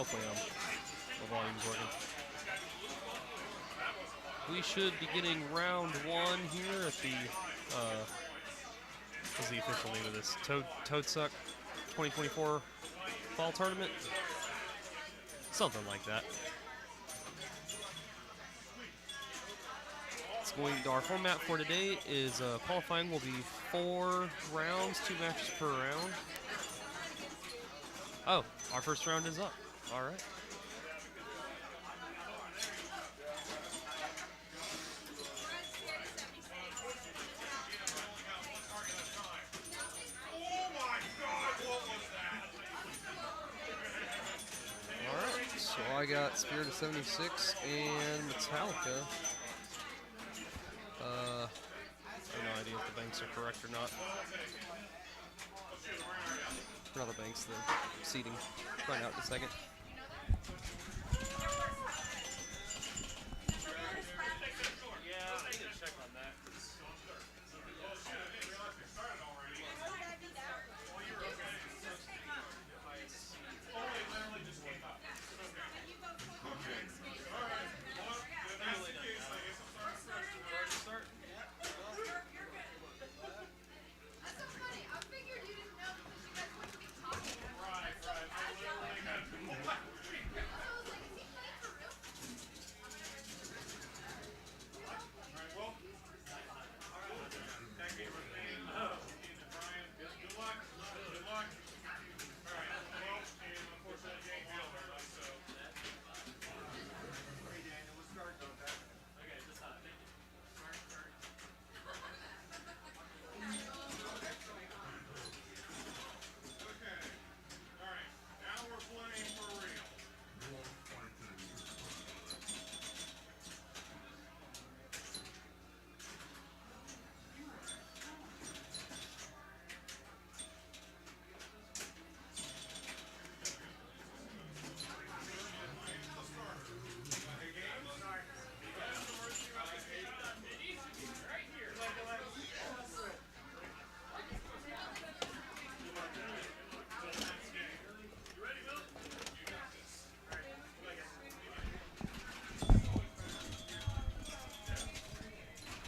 Hopefully the volume's working. We should be getting round 1 here at the, what's the official name of this? Toadsuck 2024 Fall Tournament? Something like that. Our format for today is qualifying will be 4 rounds, 2 matches per round. Oh, our first round is up. All right. All right, so I got Spirit of 76 and Metallica. I have no idea if the banks are correct or not. Not the banks, the seating. Find out in a second.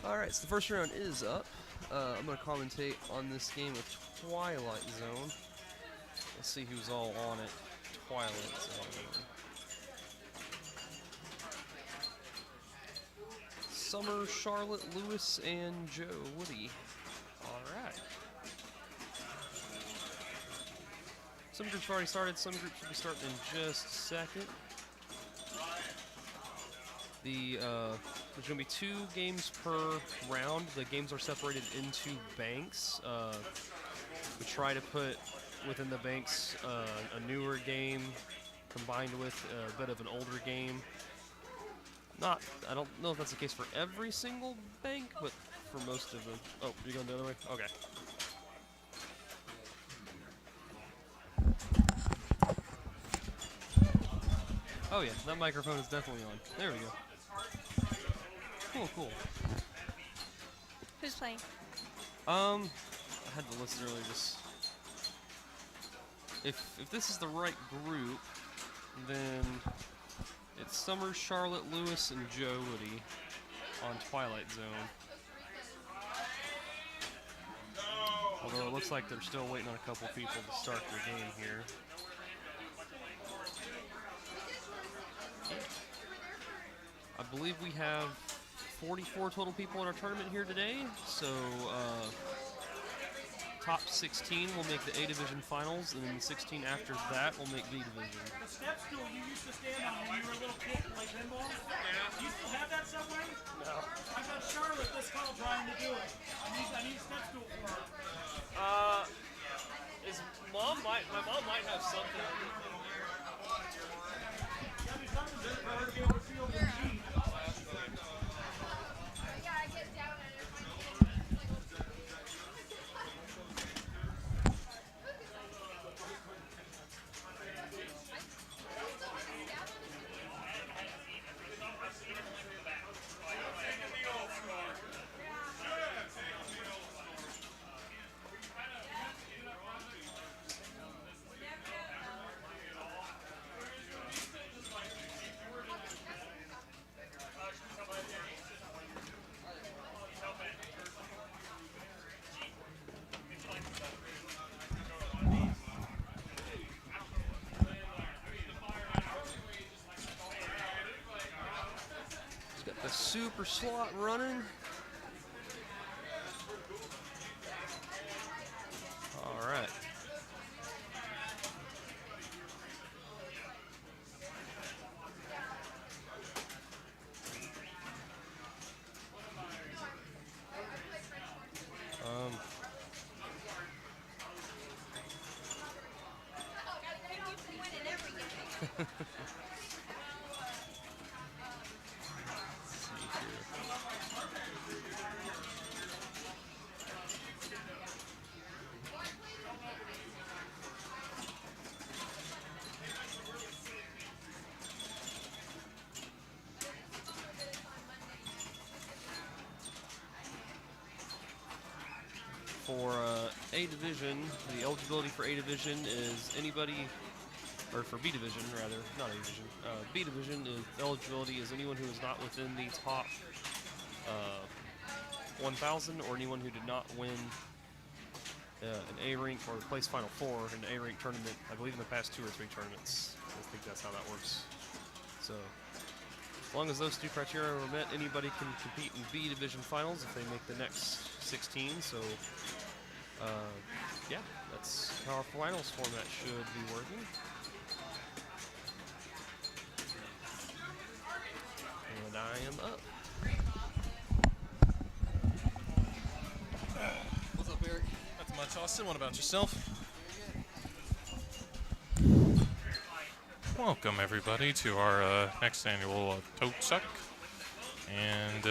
Alright, so the first round is up. I'm going to commentate on this game of Twilight Zone. Let's see who's all on it. Twilight Zone. Summer, Charlotte, Lewis, and Joe Woody. Alright. Some groups have already started, some groups will be starting in just a second. There's going to be 2 games per round. The games are separated into banks. We try to put within the banks a newer game combined with a bit of an older game. I don't know if that's the case for every single bank, but for most of them. Oh, you're going the other way? Okay. Oh yeah, that microphone is definitely on. There we go. Cool. Who's playing? I had the list earlier. Just if this is the right group, then it's Summer, Charlotte, Lewis, and Joe Woody on Twilight Zone. Although it looks like they're still waiting on a couple people to start their game here. I believe we have 44 total people in our tournament here today, so top 16 will make the A Division finals, and then the 16 after that will make B Division. The step stool you used to stand on when you were a little kid to play pinball? Yeah. Do you still have that somewhere? No. I got Charlotte this fall trying to do it. I need a step stool for her. My mom might have something. Gotta be something good for her to be able to feel the heat. super slot running. All right. For A division, the eligibility for A division is anybody, or for B division rather, not A division. B division is eligibility is anyone who is not within the top 1,000 or anyone who did not win an A rank or place Final Four in an A rank tournament. I believe in the past 2 or 3 tournaments. I think that's how that works. So as long as those 2 criteria are met, anybody can compete in B division finals if they make the next 16. So yeah, that's how our finals format should be working. And I am up. What's up, Eric? Not much, Austin. What about yourself? Welcome, everybody, to our next annual Tote Suck. And,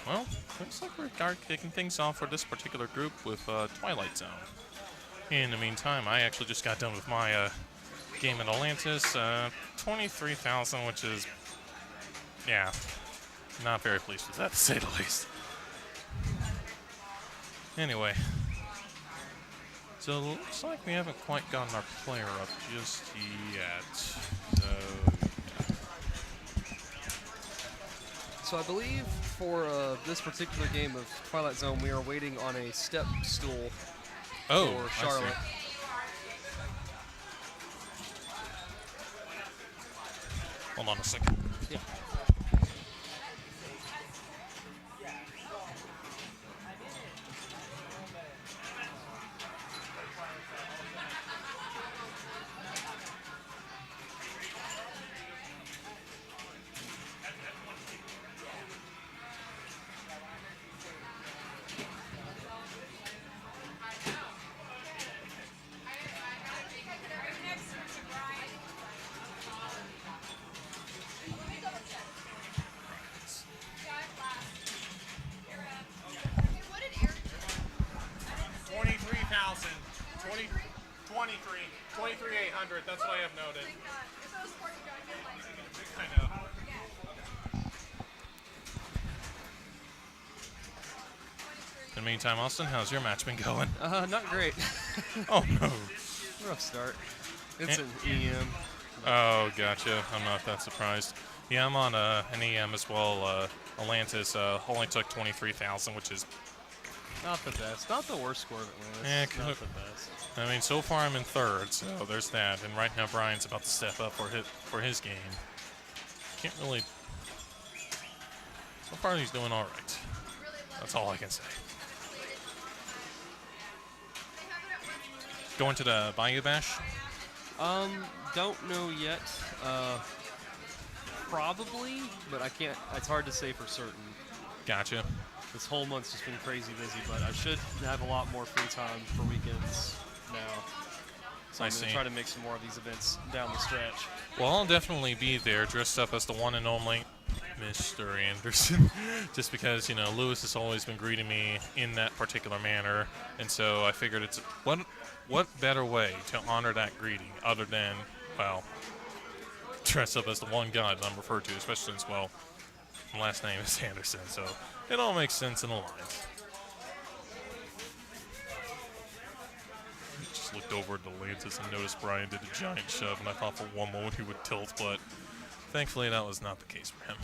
well, looks like we're kicking things off for this particular group with Twilight Zone. In the meantime, I actually just got done with my game in Atlantis. 23,000, which is, yeah, not very pleased with that, to say the least. Anyway, so it looks like we haven't quite gotten our player up just yet. So, So I believe for this particular game of Twilight Zone, we are waiting on a step stool for Charlotte. Hold on a second. Yeah. That's what I have noted. I know. In the meantime, Austin, how's your match been going? Not great. Oh, no. Rough start. It's an EM. Oh, gotcha. I'm not that surprised. Yeah, I'm on an EM as well. Atlantis only took 23,000, which is not the best. Not the worst score of Atlantis. Not the best. I mean, so far I'm in third, so there's that. And right now Brian's about to step up for his game. Can't really. So far he's doing all right. That's all I can say. Going to the Bayou Bash? Don't know yet. Probably, but I can't. It's hard to say for certain. Gotcha. This whole month's just been crazy busy, but I should have a lot more free time for weekends now. So I'm going to try to make some more of these events down the stretch. Well, I'll definitely be there dressed up as the one and only Mr. Anderson. Just because, you know, Lewis has always been greeting me in that particular manner. And so I figured it's what better way to honor that greeting other than, well, dress up as the one guy that I'm referred to, especially since, well, my last name is Anderson. So it all makes sense in the lines. Just looked over at Atlantis and noticed Brian did a giant shove, and I thought for one moment he would tilt, but thankfully that was not the case for him.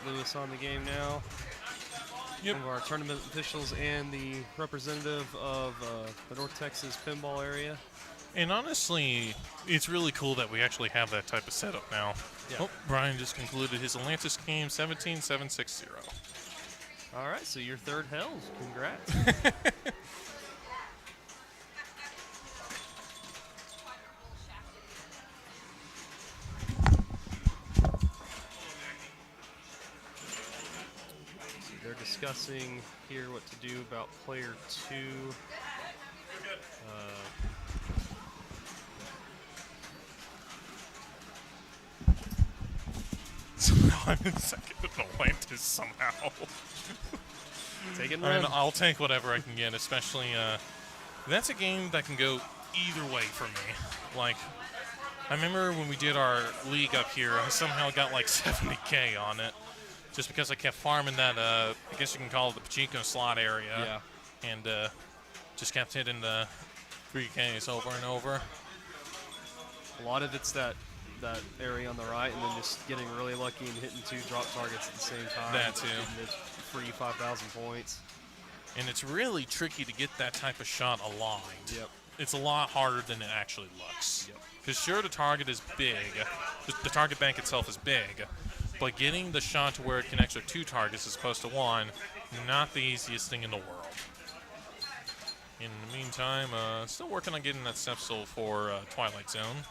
Lewis on the game now. Yep. One of our tournament officials and the representative of the North Texas pinball area. And honestly, it's really cool that we actually have that type of setup now. Yeah. Oh, Brian just concluded his Atlantis game 17-7-6-0. All right, so your third Hells. Congrats. So they're discussing here what to do about player 2. Somehow I'm in second in Atlantis somehow. Take it and I mean, run. I'll take whatever I can get, especially, that's a game that can go either way for me. Like, I remember when we did our league up here, I somehow got like 70K on it, just because I kept farming that, I guess you can call it the Pacheco slot area. Yeah. And just kept hitting the 3Ks over and over. A lot of it's that area on the right, and then just getting really lucky and hitting 2 drop targets at the same time. That too. Getting the free 5,000 points. And it's really tricky to get that type of shot aligned. Yep. It's a lot harder than it actually looks. Yep. Because sure, the target is big. The target bank itself is big. But getting the shot to where it connects with 2 targets as opposed to 1, not the easiest thing in the world. In the meantime, still working on getting that step stool for Twilight Zone.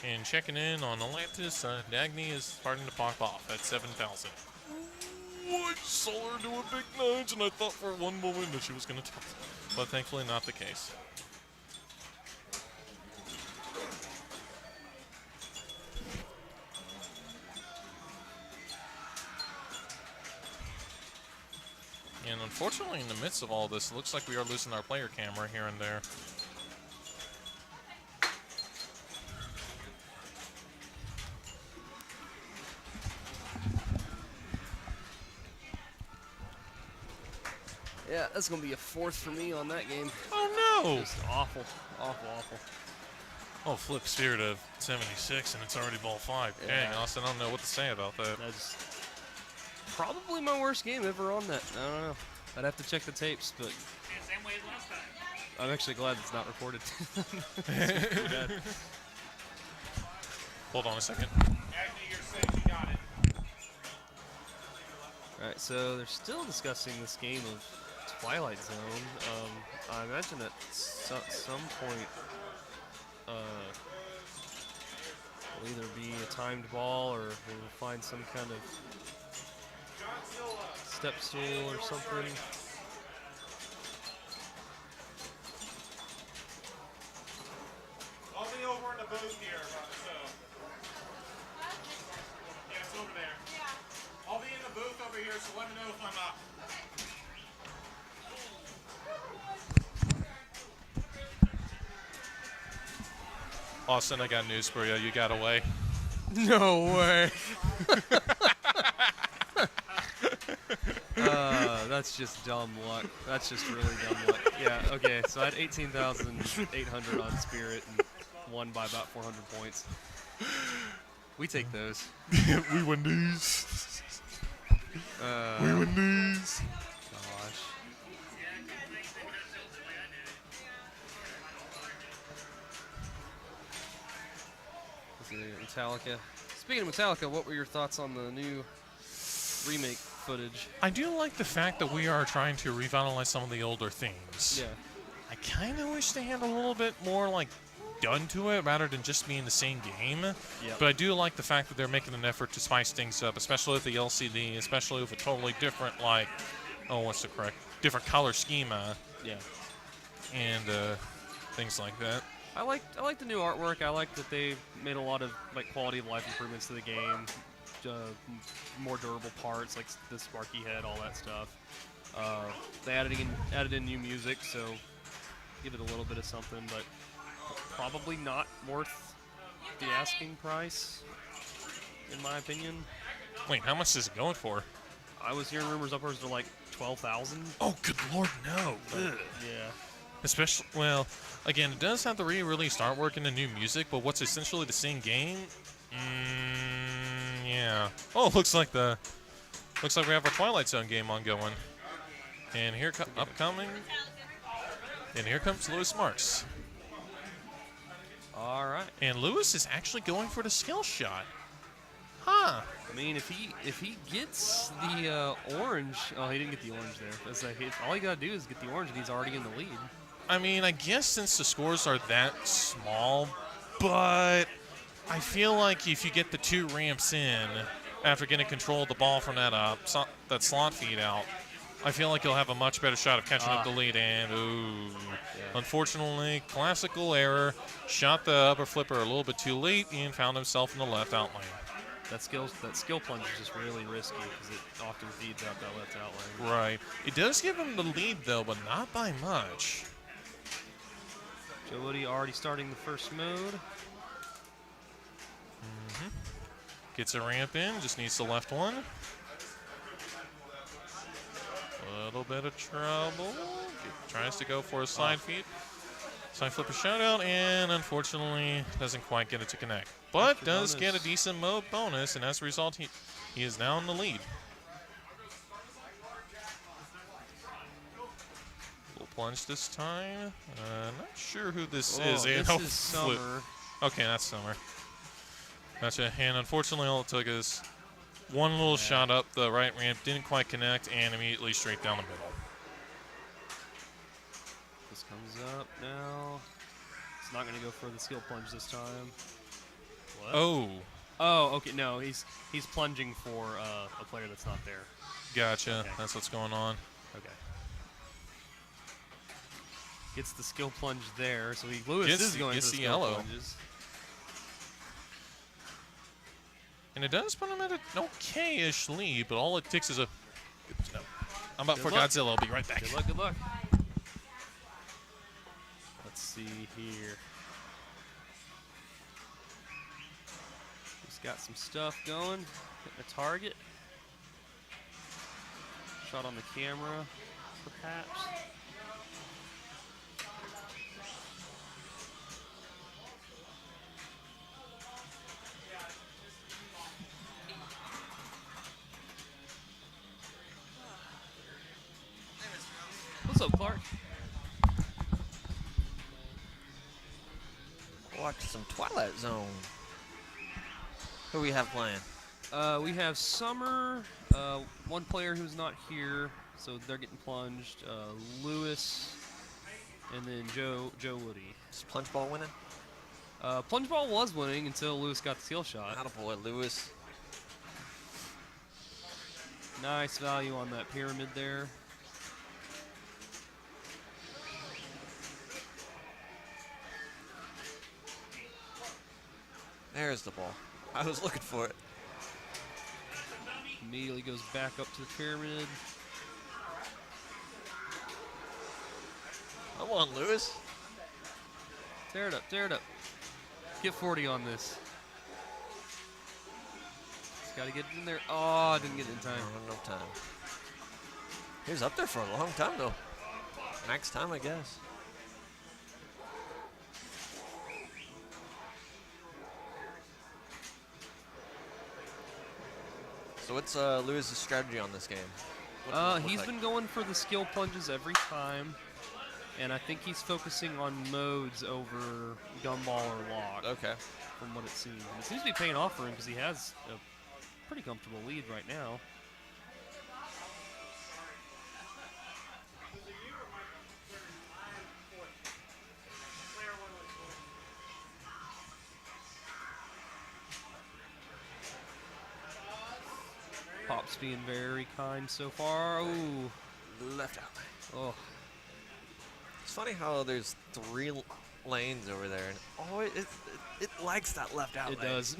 And checking in on Atlantis, Dagny is starting to pop off at 7,000. I saw her do a big nudge, and I thought for one moment that she was going to tell. But thankfully not the case. And unfortunately, in the midst of all this, it looks like we are losing our player camera here and there. Yeah, that's going to be a 4th for me on that game. Oh no! Just awful, awful, awful. Oh, flip spirit of 76, and it's already ball 5. Yeah. Dang, Austin, I don't know what to say about that. That's probably my worst game ever on that. I don't know. I'd have to check the tapes, but Same way as last time. I'm actually glad it's not recorded. It's pretty bad. Hold on a second. Actually, you're safe. You got it. All right, so they're still discussing this game of Twilight Zone. I imagine at some point will either be a timed ball or we'll find some kind of step stool or something. I'll be over in the booth here about so. Yeah, it's over there. Yeah. I'll be in the booth over here, so let me know if I'm up. Austin, I got news for you. You got away. No way. That's just dumb luck. That's just really dumb luck. Yeah, okay, so I had 18,800 on Spirit and won by about 400 points. We take those. We win these. We win these. Gosh. Metallica. Speaking of Metallica, what were your thoughts on the new remake footage? I do like the fact that we are trying to revitalize some of the older themes. Yeah. I kind of wish they had a little bit more, like, done to it rather than just being the same game. Yep. But I do like the fact that they're making an effort to spice things up, especially with the LCD, especially with a totally different, like, different color schema Yeah. and things like that. I like the new artwork. I like that they made a lot of like quality of life improvements to the game, more durable parts like the Sparky head, all that stuff. They added in new music, so give it a little bit of something, but probably not worth the asking price, in my opinion. Wait, how much is it going for? I was hearing rumors upwards to like 12,000. Oh, good lord, no. Yeah. Especially, well, again, it does have the re-released artwork and the new music, but what's essentially the same game? Yeah. Oh, it looks like the Looks like we have our Twilight Zone game ongoing. And here upcoming. And here comes Lewis Marks. All right. And Lewis is actually going for the skill shot. Huh. I mean, if he gets the orange, oh, he didn't get the orange there. That's like all he got to do is get the orange, and he's already in the lead. I mean, I guess since the scores are that small, but I feel like if you get the 2 ramps in after getting control of the ball from that slot feed out, I feel like you'll have a much better shot of catching up the lead. And unfortunately, classical error. Shot the upper flipper a little bit too late and found himself in the left out lane. That skill plunge is just really risky because it often feeds out that left out lane. Right. It does give him the lead though, but not by much. Joe Woody already starting the first mode. Gets a ramp in, just needs the left one. A little bit of trouble. Tries to go for a side feed. Side flipper shutout, and unfortunately doesn't quite get it to connect. But does get a decent mode bonus, and as a result, he is now in the lead. Full plunge this time. Not sure who this is. This is Summer. Okay, that's Summer. Gotcha. And unfortunately, all it took is one little shot up the right ramp, didn't quite connect, and immediately straight down the middle. This comes up now. It's not going to go for the skill plunge this time. What? Oh, okay. No, he's plunging for a player that's not there. Gotcha. Okay. That's what's going on. Okay. Gets the skill plunge there, so Lewis is going for the yellow. Plunges. And it does put him at an okay-ish lead, but all it takes is a... I'm up for Godzilla. I'll be right back. Good luck, good luck. Let's see here. He's got some stuff going. Hitting a target. Shot on the camera, perhaps. What's up, Clark? Watch some Twilight Zone. Who we have playing? We have Summer, one player who's not here, so they're getting plunged. Lewis, and then Joe Woody. Is Plunge Ball winning? Plunge Ball was winning until Lewis got the skill shot. Attaboy, Lewis. Nice value on that pyramid there. There's the ball. I was looking for it. Immediately goes back up to the pyramid. Come on, Lewis. Tear it up, tear it up. Get 40 on this. Just got to get it in there. Oh, I didn't get it in time. No time. He was up there for a long time, though. Max time, I guess. So what's Lewis's strategy on this game? He's been going for the skill plunges every time, and I think he's focusing on modes over gumball or lock. Okay. From what it seems. And it seems to be paying off for him because he has a pretty comfortable lead right now. Pop's being very kind so far. Ooh. Left out. Oh. It's funny how there's 3 lanes over there, and it likes that left out It lane. does.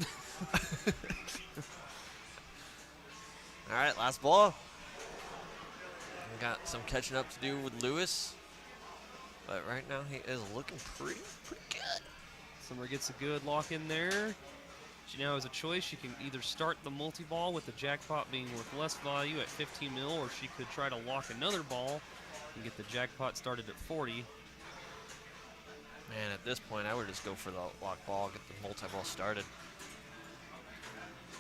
All right, last ball. We got some catching up to do with Lewis, but right now he is looking pretty good. Summer gets a good lock in there. She now has a choice. She can either start the multi-ball with the jackpot being worth less value at 15 mil, or she could try to lock another ball and get the jackpot started at 40. Man, at this point, I would just go for the lock ball, get the multi-ball started.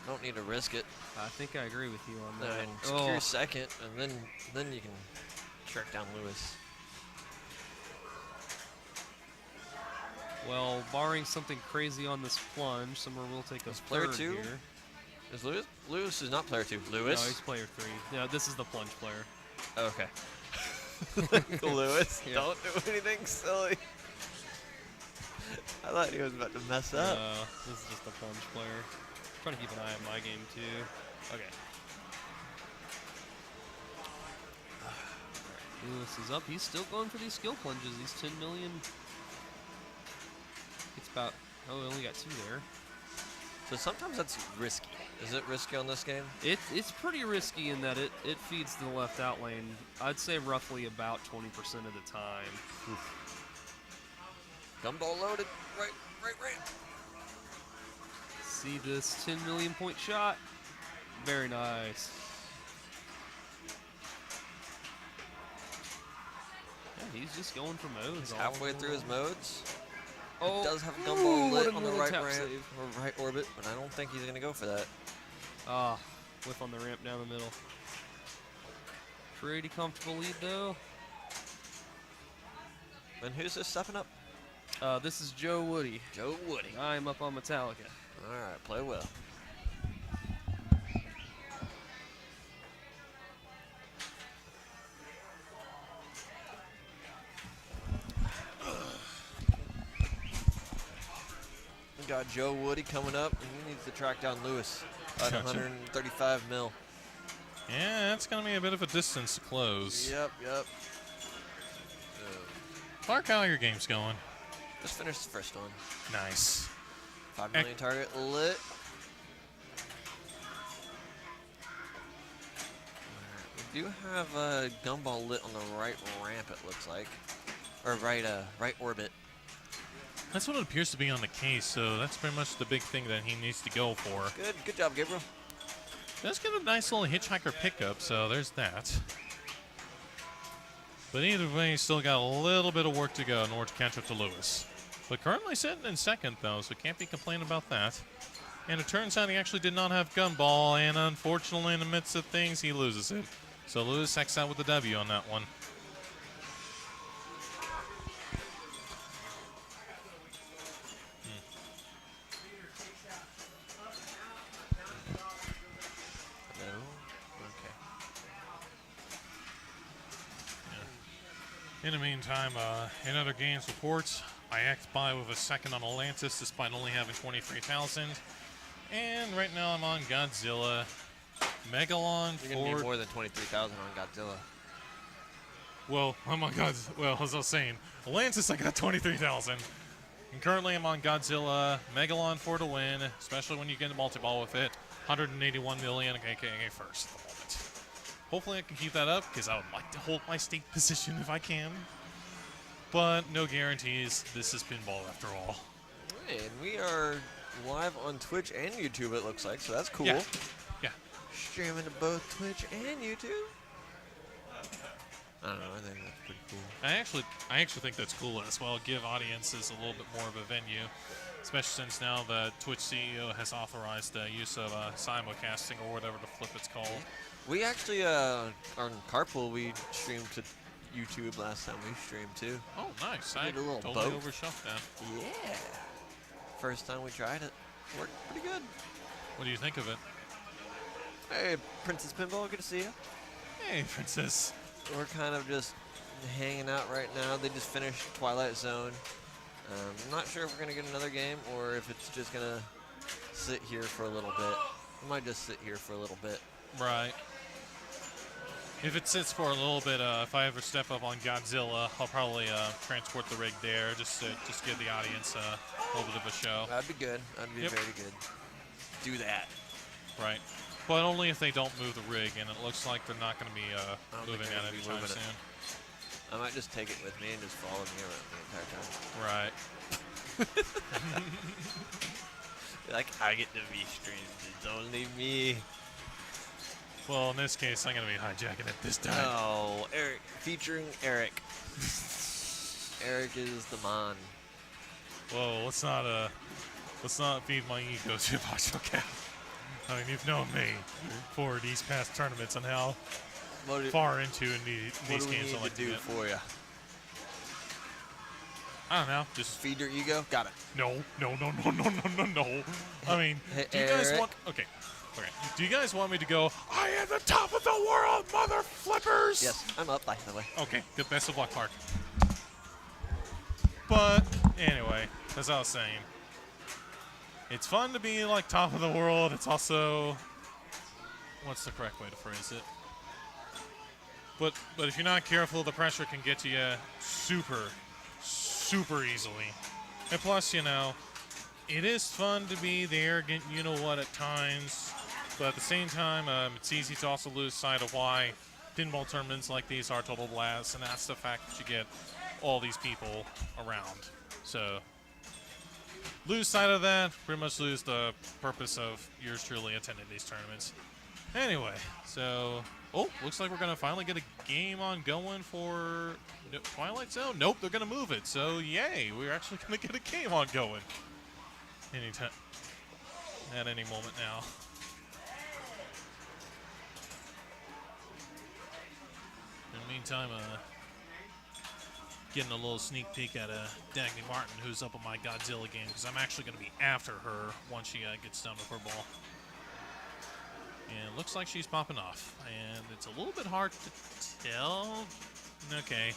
Don't need to risk it. I think I agree with you on that. And secure second, and then you can track down Lewis. Well, barring something crazy on this plunge, Summer will take a player third 2? here. Is Lewis? Lewis is not player 2. Lewis? No, he's player 3. Yeah, this is the plunge player. Okay. Lewis, Yeah. don't do anything silly. I thought he was about to mess up. This is just the plunge player. Trying to keep an eye on my game too. Okay. Lewis is up. He's still going for these skill plunges. These 10 million. It's about. Oh, we only got 2 there. So sometimes that's risky. Is it risky on this game? It's pretty risky in that it feeds to the left out lane. I'd say roughly about 20% of the time. Gumball loaded. Right. See this 10 million point shot? Very nice. Yeah, he's just going for modes. He's all halfway through his along. modes. Oh, He does have a ooh, gumball what lit a on the little right tap ramp save. or right orbit, but I don't think he's going to go for that. Ah, whiff on the ramp down the middle. Pretty comfortable lead though. And who's this stepping up? This is Joe Woody. Joe Woody. I'm up on Metallica. All right, play well. We got Joe Woody coming up, and he needs to track down Lewis at Gotcha. 135 mil. Yeah, that's going to be a bit of a distance to close. Yep. Clark, how are your games going? Just finished the first one. Nice. 5 million target lit. We do have a gumball lit on the right ramp, it looks like. Or right orbit. That's what it appears to be on the case, so that's pretty much the big thing that he needs to go for. Good job, Gabriel. That's got a nice little hitchhiker pickup, so there's that. But either way, he's still got a little bit of work to go in order to catch up to Lewis. But currently sitting in second, though, so can't be complaining about that. And it turns out he actually did not have gumball, and unfortunately, in the midst of things, he loses it. So Lewis X out with the W on that one. No? Okay. In the meantime, in other games reports, I act by with a second on Atlantis despite only having 23,000. And right now I'm on Godzilla. Megalon You're going to need Ford. more than 23,000 on Godzilla. Well, I'm on Godzilla. Well, as I was saying, Atlantis I got 23,000. And currently I'm on Godzilla. Megalon for the win, especially when you get a multi-ball with it. 181 million, aka first at the moment. Hopefully I can keep that up because I would like to hold my state position if I can. But no guarantees. This is pinball after all. And we are live on Twitch and YouTube, it looks like, so that's cool. Yeah. Streaming to both Twitch and YouTube. I don't know, I think that's pretty cool. I actually think that's cool as well. Give audiences a little bit more of a venue, especially since now the Twitch CEO has authorized the use of simulcasting or whatever the flip it's called. We actually, on Carpool, we streamed to YouTube last time we streamed too. Oh, nice! We I did a little totally boat. overshot that. Yeah. First time we tried it. Worked pretty good. What do you think of it? Hey, Princess Pinball, good to see you. Hey, Princess. We're kind of just hanging out right now. They just finished Twilight Zone. I'm not sure if we're going to get another game or if it's just going to sit here for a little bit. We might just sit here for a little bit. Right. If it sits for a little bit, if I ever step up on Godzilla, I'll probably transport the rig there just to give the audience a little bit of a show. That'd be good. That'd be Yep. very good. Do that. Right. But only if they don't move the rig, and it looks like they're not going to be don't think moving they're that gonna be anytime moving it. soon. I might just take it with me and just follow me around the entire time. Right. Like, I get to be streamed. It's only me. Well, in this case, I'm going to be hijacking it this time. Oh, Eric. Featuring Eric. Eric is the man. Whoa, let's not feed my ego too much, okay? I mean, you've known me for these past tournaments and how What do, far into in what these do we games need I like to do get. for you? I don't know. Just Feed your ego? Got it. no. I mean, Hey, do you guys Eric. want? Okay. Do you guys want me to go? I am the top of the world, mother flippers. Yes, I'm up, by the way. Okay. Good. Best of luck, Clark. But anyway, as I was saying, it's fun to be like top of the world. It's also, what's the correct way to phrase it? But if you're not careful, the pressure can get to you super easily. And plus, you know, it is fun to be the arrogant you-know-what at times. But at the same time, it's easy to also lose sight of why pinball tournaments like these are total blasts, and that's the fact that you get all these people around. So lose sight of that, pretty much lose the purpose of yours truly attending these tournaments. Anyway, so looks like we're gonna finally get a game on going for Twilight Zone. Nope, they're gonna move it. So yay, we're actually gonna get a game on going anytime, at any moment now. In the meantime, getting a little sneak peek at Dagny Martin, who's up on my Godzilla game, because I'm actually going to be after her once she gets done with her ball. And it looks like she's popping off. And it's a little bit hard to tell. Okay.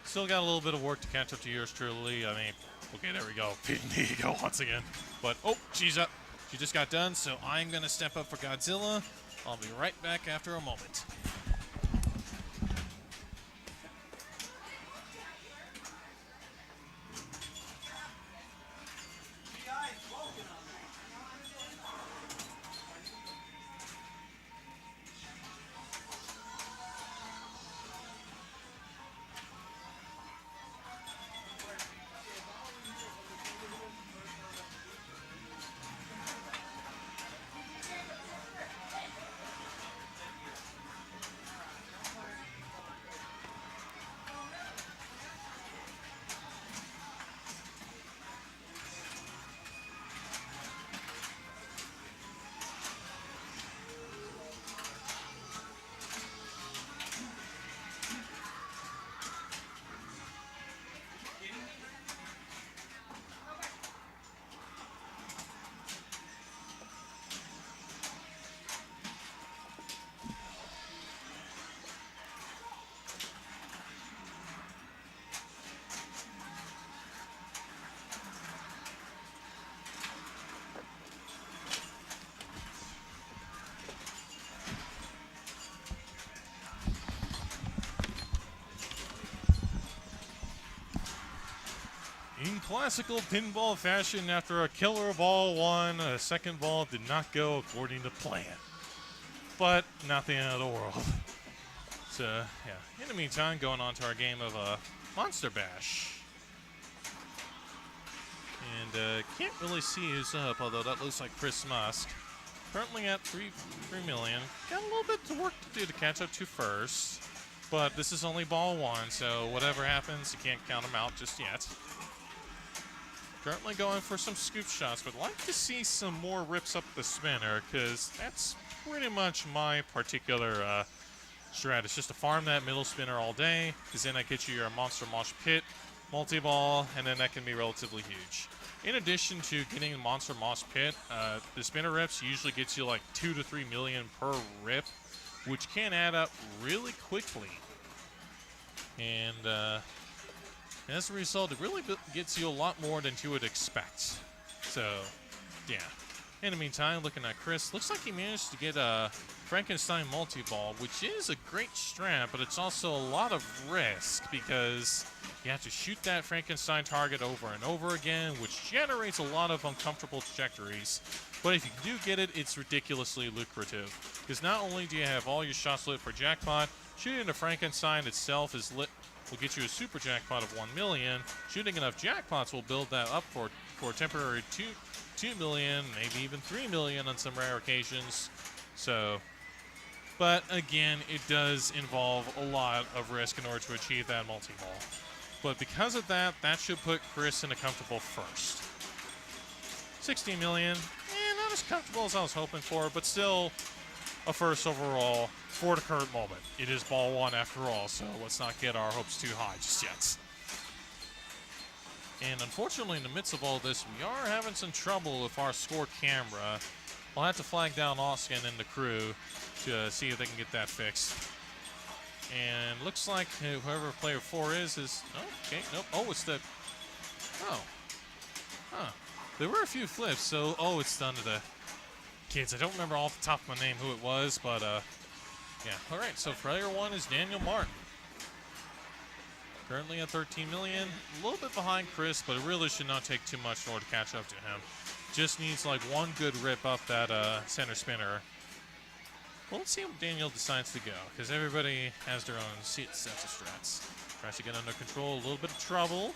Still got a little bit of work to catch up to yours truly. I mean, okay, there we go. Feeding the ego once again. But, she's up. She just got done, so I'm going to step up for Godzilla. I'll be right back after a moment. In classical pinball fashion, after a killer ball won, a second ball did not go according to plan. But not the end of the world. So, yeah. In the meantime, going on to our game of Monster Bash. And can't really see who's up, although that looks like Chris Musk. Currently at 3 million. Got a little bit to work to do to catch up to first. But this is only ball one, so whatever happens, you can't count them out just yet. Currently going for some scoop shots, but like to see some more rips up the spinner, because that's pretty much my particular strat. It's just to farm that middle spinner all day, because then I get you your Monster Mosh Pit multi-ball, and then that can be relatively huge. In addition to getting the Monster Mosh Pit, the spinner rips usually gets you like 2 to 3 million per rip, which can add up really quickly. And as a result, it really gets you a lot more than you would expect. So, yeah. In the meantime, looking at Chris, looks like he managed to get a Frankenstein multi-ball, which is a great strat, but it's also a lot of risk because you have to shoot that Frankenstein target over and over again, which generates a lot of uncomfortable trajectories. But if you do get it, it's ridiculously lucrative, because not only do you have all your shots lit for jackpot, shooting the Frankenstein itself is lit will get you a super jackpot of 1 million. Shooting enough jackpots will build that up for a temporary 2 million, maybe even 3 million on some rare occasions. So, but again, it does involve a lot of risk in order to achieve that multi-ball. But because of that, that should put Chris in a comfortable first. 16 million, not as comfortable as I was hoping for, but still a first overall for the current moment. It is ball one after all, so let's not get our hopes too high just yet. And unfortunately, in the midst of all this, we are having some trouble with our score camera. I'll have to flag down Austin and the crew to see if they can get that fixed. And looks like whoever player 4 is, oh, okay, nope. Oh, it's the, oh, huh. There were a few flips, so, oh, it's done to the kids. I don't remember off the top of my name who it was, but, yeah. All right, so player 1 is Daniel Martin. Currently at 13 million, a little bit behind Chris, but it really should not take too much in order to catch up to him. Just needs like one good rip up that center spinner. Well, let's see how Daniel decides to go, because everybody has their own sets of strats. Tries to get under control, a little bit of trouble.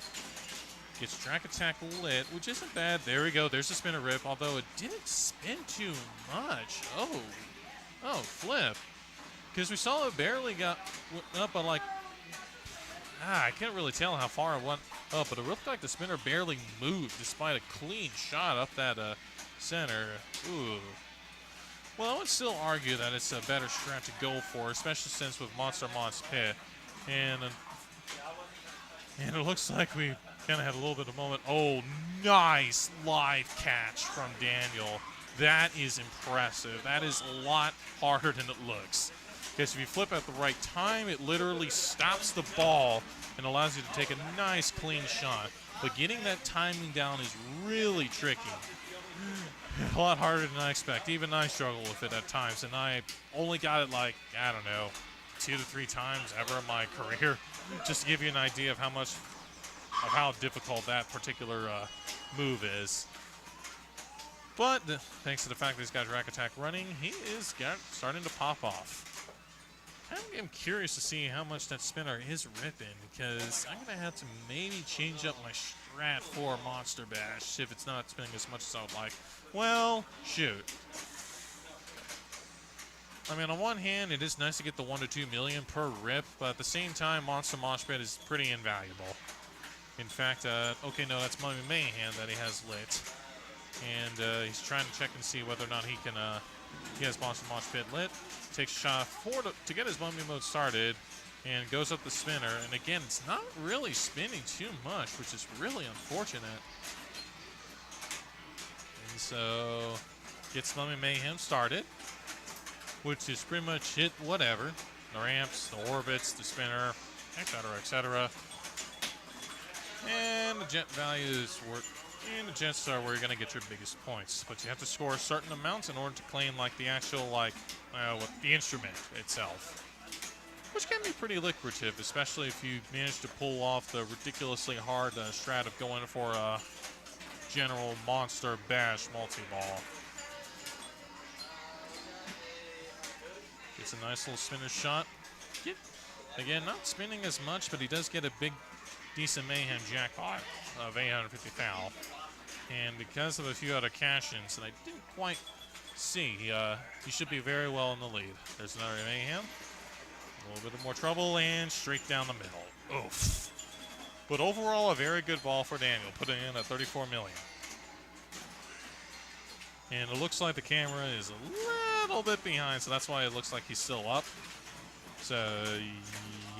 Gets track attack lit, which isn't bad. There we go, there's the spinner rip, although it didn't spin too much. Oh, flip. Because we saw it barely got up, but like, I can't really tell how far it went up, but it looked like the spinner barely moved despite a clean shot up that center. Ooh. Well, I would still argue that it's a better strat to go for, especially since with Monster Pit. And it looks like we kind of had a little bit of a moment. Oh, nice live catch from Daniel. That is impressive. That is a lot harder than it looks. Because if you flip at the right time, it literally stops the ball and allows you to take a nice, clean shot. But getting that timing down is really tricky. A lot harder than I expect. Even I struggle with it at times, and I only got it like, I don't know, 2 to 3 times ever in my career. Just to give you an idea of how difficult that particular move is. But thanks to the fact that he's got Rack Attack running, he is starting to pop off. I'm curious to see how much that spinner is ripping, because I'm going to have to maybe change up my strat for Monster Bash if it's not spinning as much as I would like. Well, shoot. I mean, on one hand, it is nice to get the 1 to 2 million per rip, but at the same time, Monster Mosh Pit is pretty invaluable. In fact, okay, no, that's Mummy Mayhem that he has lit. And he's trying to check and see whether or not he can, he has Monster Mosh Pit lit. Takes a shot forward to get his Mummy mode started, and goes up the spinner. And again, it's not really spinning too much, which is really unfortunate. And so, gets Mummy Mayhem started, which is pretty much hit whatever. The ramps, the orbits, the spinner, etc., etc. And the jet values work. And the jets are where you're going to get your biggest points. But you have to score a certain amount in order to claim like the actual, like, the instrument itself. Which can be pretty lucrative, especially if you manage to pull off the ridiculously hard strat of going for a general Monster Bash multi-ball. Gets a nice little spinner shot. Again, not spinning as much, but he does get a big, decent Mayhem jackpot of 850 foul. And because of a few other cash-ins that I didn't quite see, he should be very well in the lead. There's another Mayhem. A little bit more trouble, and straight down the middle. Oof. But overall, a very good ball for Daniel, putting in at 34 million. And it looks like the camera is a little bit behind, so that's why it looks like he's still up. So,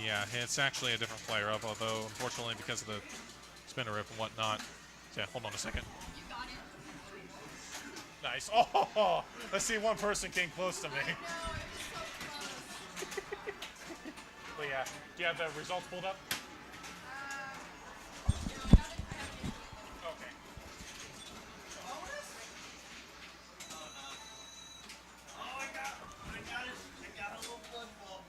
yeah, it's actually a different player up, although, unfortunately, because of the spinner rip and whatnot. Yeah, hold on a second. Nice. Oh, let's see one person came close to me. But yeah, do you have the results pulled up? Okay. Oh, I got it. I got a little blood ball.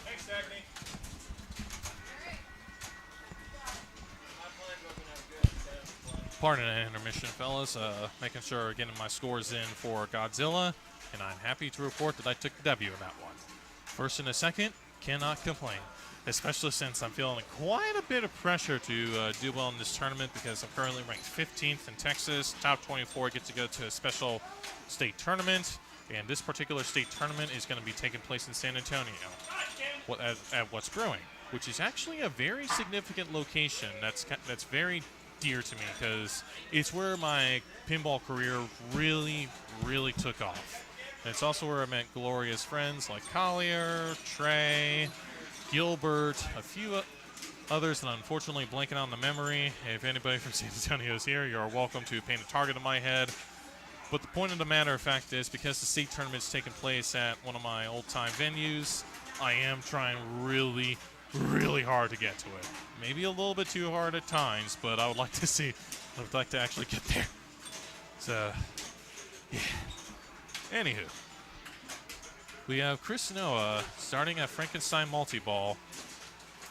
Thanks, Dagny. Pardon an intermission, fellas. Making sure we're getting my scores in for Godzilla, and I'm happy to report that I took the W in that one. First and a second, cannot complain. especially since I'm feeling quite a bit of pressure to do well in this tournament because I'm currently ranked 15th in Texas. Top 24 get to go to a special state tournament, and this particular state tournament is going to be taking place in San Antonio at What's Brewing, which is actually a very significant location. That's very dear to me because it's where my pinball career really, really took off. And it's also where I met glorious friends like Collier, Trey, Gilbert, a few others that unfortunately blanking on the memory. If anybody from San Antonio is here, you're welcome to paint a target on my head. But the point of the matter of fact is, because the state tournament's taking place at one of my old-time venues, I am trying really, really hard to get to it. Maybe a little bit too hard at times, but I would like to actually get there. So, yeah. Anywho, we have Chris Noah starting at Frankenstein multi-ball.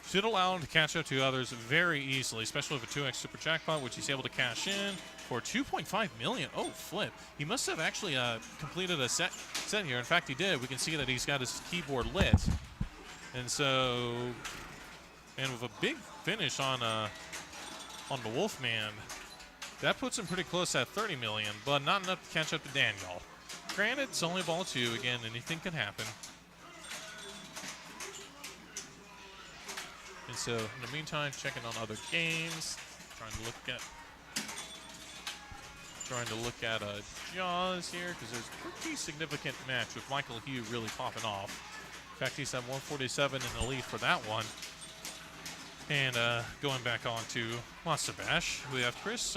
Should allow him to catch up to others very easily, especially with a 2x super jackpot, which he's able to cash in for 2.5 million. Oh, flip. He must have actually completed a set here. In fact, he did. We can see that he's got his keyboard lit. And so, and with a big finish on the Wolfman, that puts him pretty close at 30 million, but not enough to catch up to Daniel. Granted, it's only ball 2. Again, anything can happen. And so, in the meantime, checking on other games, trying to look at Jaws here, because there's a pretty significant match with Michael Hugh really popping off. In fact, he's at 147 in the lead for that one. And going back on to Monster Bash, we have Chris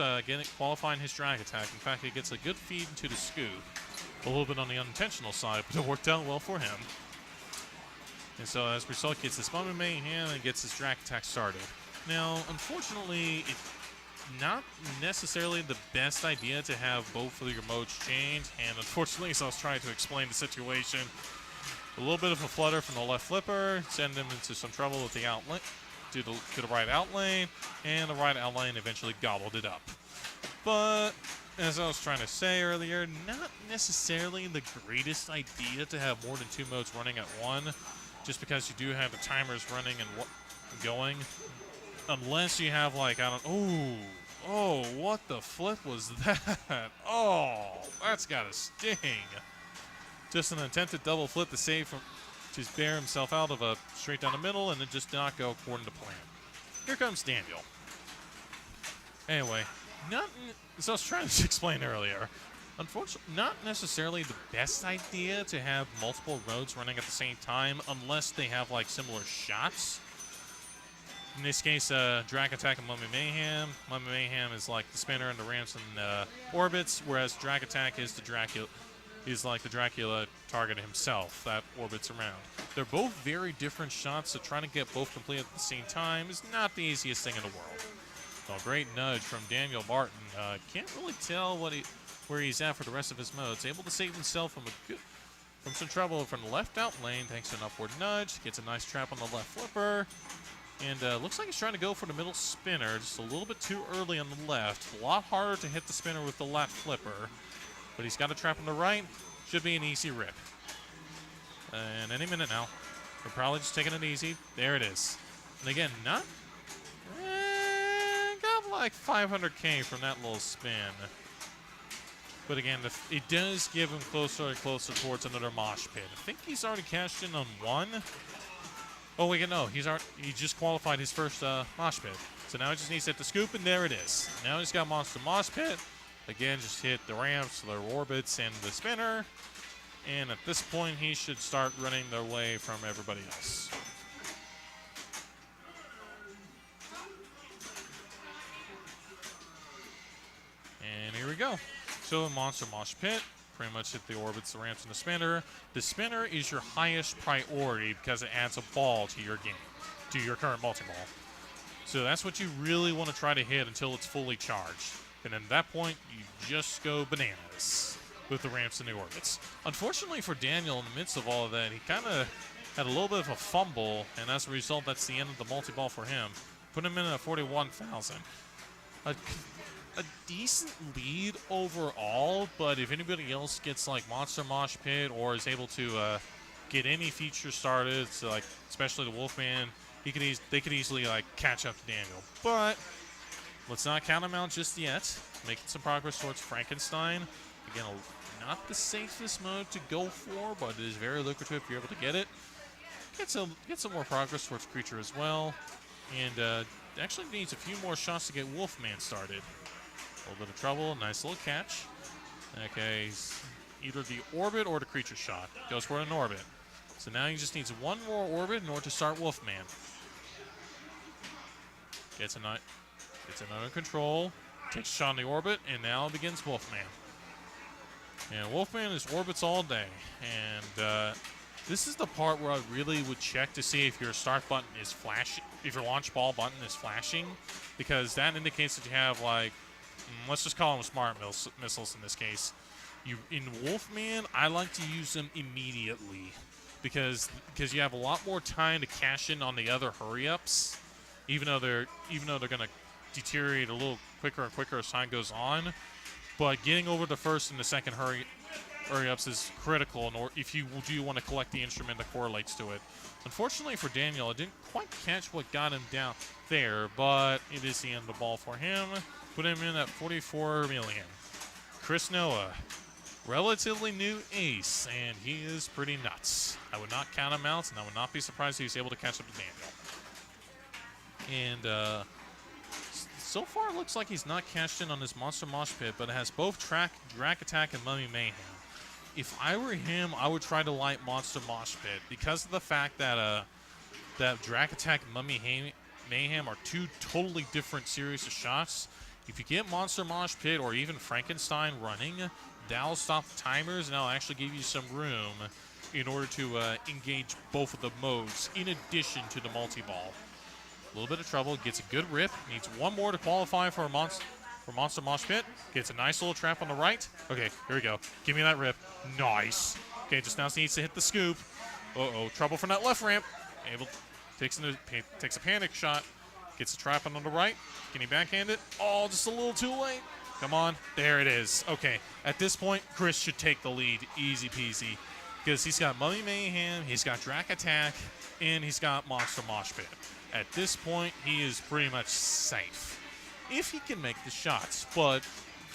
qualifying his drag attack. In fact, he gets a good feed into the scoop. A little bit on the unintentional side, but it worked out well for him. And so as a result, gets this Moment Mayhem and gets his drag attack started. Now, unfortunately, it's not necessarily the best idea to have both of your modes change. And unfortunately, as I was trying to explain the situation, a little bit of a flutter from the left flipper, send him into some trouble with the outlet, to the right out lane, and the right out lane eventually gobbled it up. But as I was trying to say earlier, not necessarily the greatest idea to have more than 2 modes running at one, just because you do have the timers running and going. Unless you have like, oh, what the flip was that? Oh, that's gotta sting. Just an attempted double flip to save from, just bear himself out of a straight down the middle, and it just did not go according to plan. Here comes Daniel. Anyway, as I was trying to explain earlier, unfortunately, not necessarily the best idea to have multiple modes running at the same time unless they have like similar shots. In this case, Drag Attack and Mummy Mayhem. Mummy Mayhem is like the spinner and the ramps and orbits, whereas Drag Attack is the Dracula. Is like the Dracula target himself that orbits around. They're both very different shots, so trying to get both completed at the same time is not the easiest thing in the world. So a great nudge from Daniel Martin. Can't really tell where he's at for the rest of his modes. Able to save himself from some trouble from the left out lane thanks to an upward nudge. Gets a nice trap on the left flipper. And looks like he's trying to go for the middle spinner, just a little bit too early on the left. A lot harder to hit the spinner with the left flipper. But he's got a trap on the right. Should be an easy rip. And any minute now. We're probably just taking it easy. There it is. And again, got like 500K from that little spin. But again, it does give him closer and closer towards another mosh pit. I think he's already cashed in on one. Oh, wait, no. He just qualified his first mosh pit. So now he just needs to hit the scoop, and there it is. Now he's got Monster Mosh Pit. Again, just hit the ramps, their orbits, and the spinner. And at this point, he should start running their way from everybody else. And here we go. So in Monster Mosh Pit, pretty much hit the orbits, the ramps, and the spinner. The spinner is your highest priority because it adds a ball to your game, to your current multi-ball. So that's what you really want to try to hit until it's fully charged. And at that point, you just go bananas with the ramps and the orbits. Unfortunately for Daniel, in the midst of all of that, he kind of had a little bit of a fumble, and as a result, that's the end of the multi-ball for him. Put him in at 41,000. A decent lead overall, but if anybody else gets like Monster Mosh Pit or is able to get any feature started, so like especially the Wolfman they could easily like catch up to Daniel. But let's not count him out just yet. Making some progress towards Frankenstein. Again, not the safest mode to go for, but it is very lucrative if you're able to get it. Get some more progress towards Creature as well. And actually needs a few more shots to get Wolfman started. A little bit of trouble. Nice little catch. Okay, he's either the Orbit or the Creature shot. Goes for an Orbit. So now he just needs one more Orbit in order to start Wolfman. Gets another control. Takes a shot on the Orbit, and now begins Wolfman. And Wolfman is Orbits all day. And this is the part where I really would check to see if your start button is flashing, if your launch ball button is flashing, because that indicates that you have, like, let's just call them smart missiles in this case. In Wolfman, I like to use them immediately because you have a lot more time to cash in on the other hurry-ups, even though they're going to deteriorate a little quicker and quicker as time goes on. But getting over the first and the second hurry-ups is critical if you do want to collect the instrument that correlates to it. Unfortunately for Daniel, I didn't quite catch what got him down there, but it is the end of the ball for him. Put him in at 44 million. Chris Noah, relatively new ace, and he is pretty nuts. I would not count him out, and I would not be surprised if he's able to catch up to Daniel. And so far, it looks like he's not cashed in on his Monster Mosh Pit, but it has both Drac Attack and Mummy Mayhem. If I were him, I would try to light Monster Mosh Pit because of the fact that that Drac Attack and Mummy Mayhem are two totally different series of shots. If you get Monster Mosh Pit or even Frankenstein running, that'll stop the timers and that'll actually give you some room in order to engage both of the modes in addition to the multi-ball. A little bit of trouble, gets a good rip, needs one more to qualify for Monster Mosh Pit. Gets a nice little trap on the right. Okay, here we go. Give me that rip. Nice. Okay, just now needs to hit the scoop. Uh-oh, trouble from that left ramp. Takes a panic shot. Gets a trap on the right. Can he backhand it? Oh, just a little too late. Come on. There it is. Okay, at this point, Chris should take the lead. Easy peasy. Because he's got Mummy Mayhem, he's got Drac Attack, and he's got Monster Mosh Pit. At this point, he is pretty much safe. If he can make the shots. But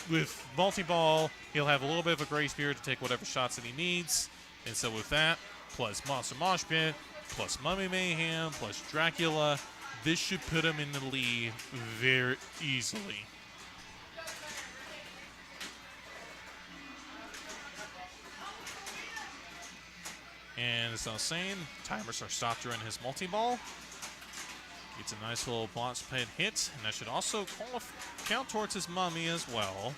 with multi-ball, he'll have a little bit of a grace period to take whatever shots that he needs. And so with that, plus Monster Mosh Pit, plus Mummy Mayhem, plus Dracula, this should put him in the lead very easily. And as I was saying, timers are stopped during his multi-ball. Gets a nice little bounce pad hit, and that should also count towards his Mummy as well.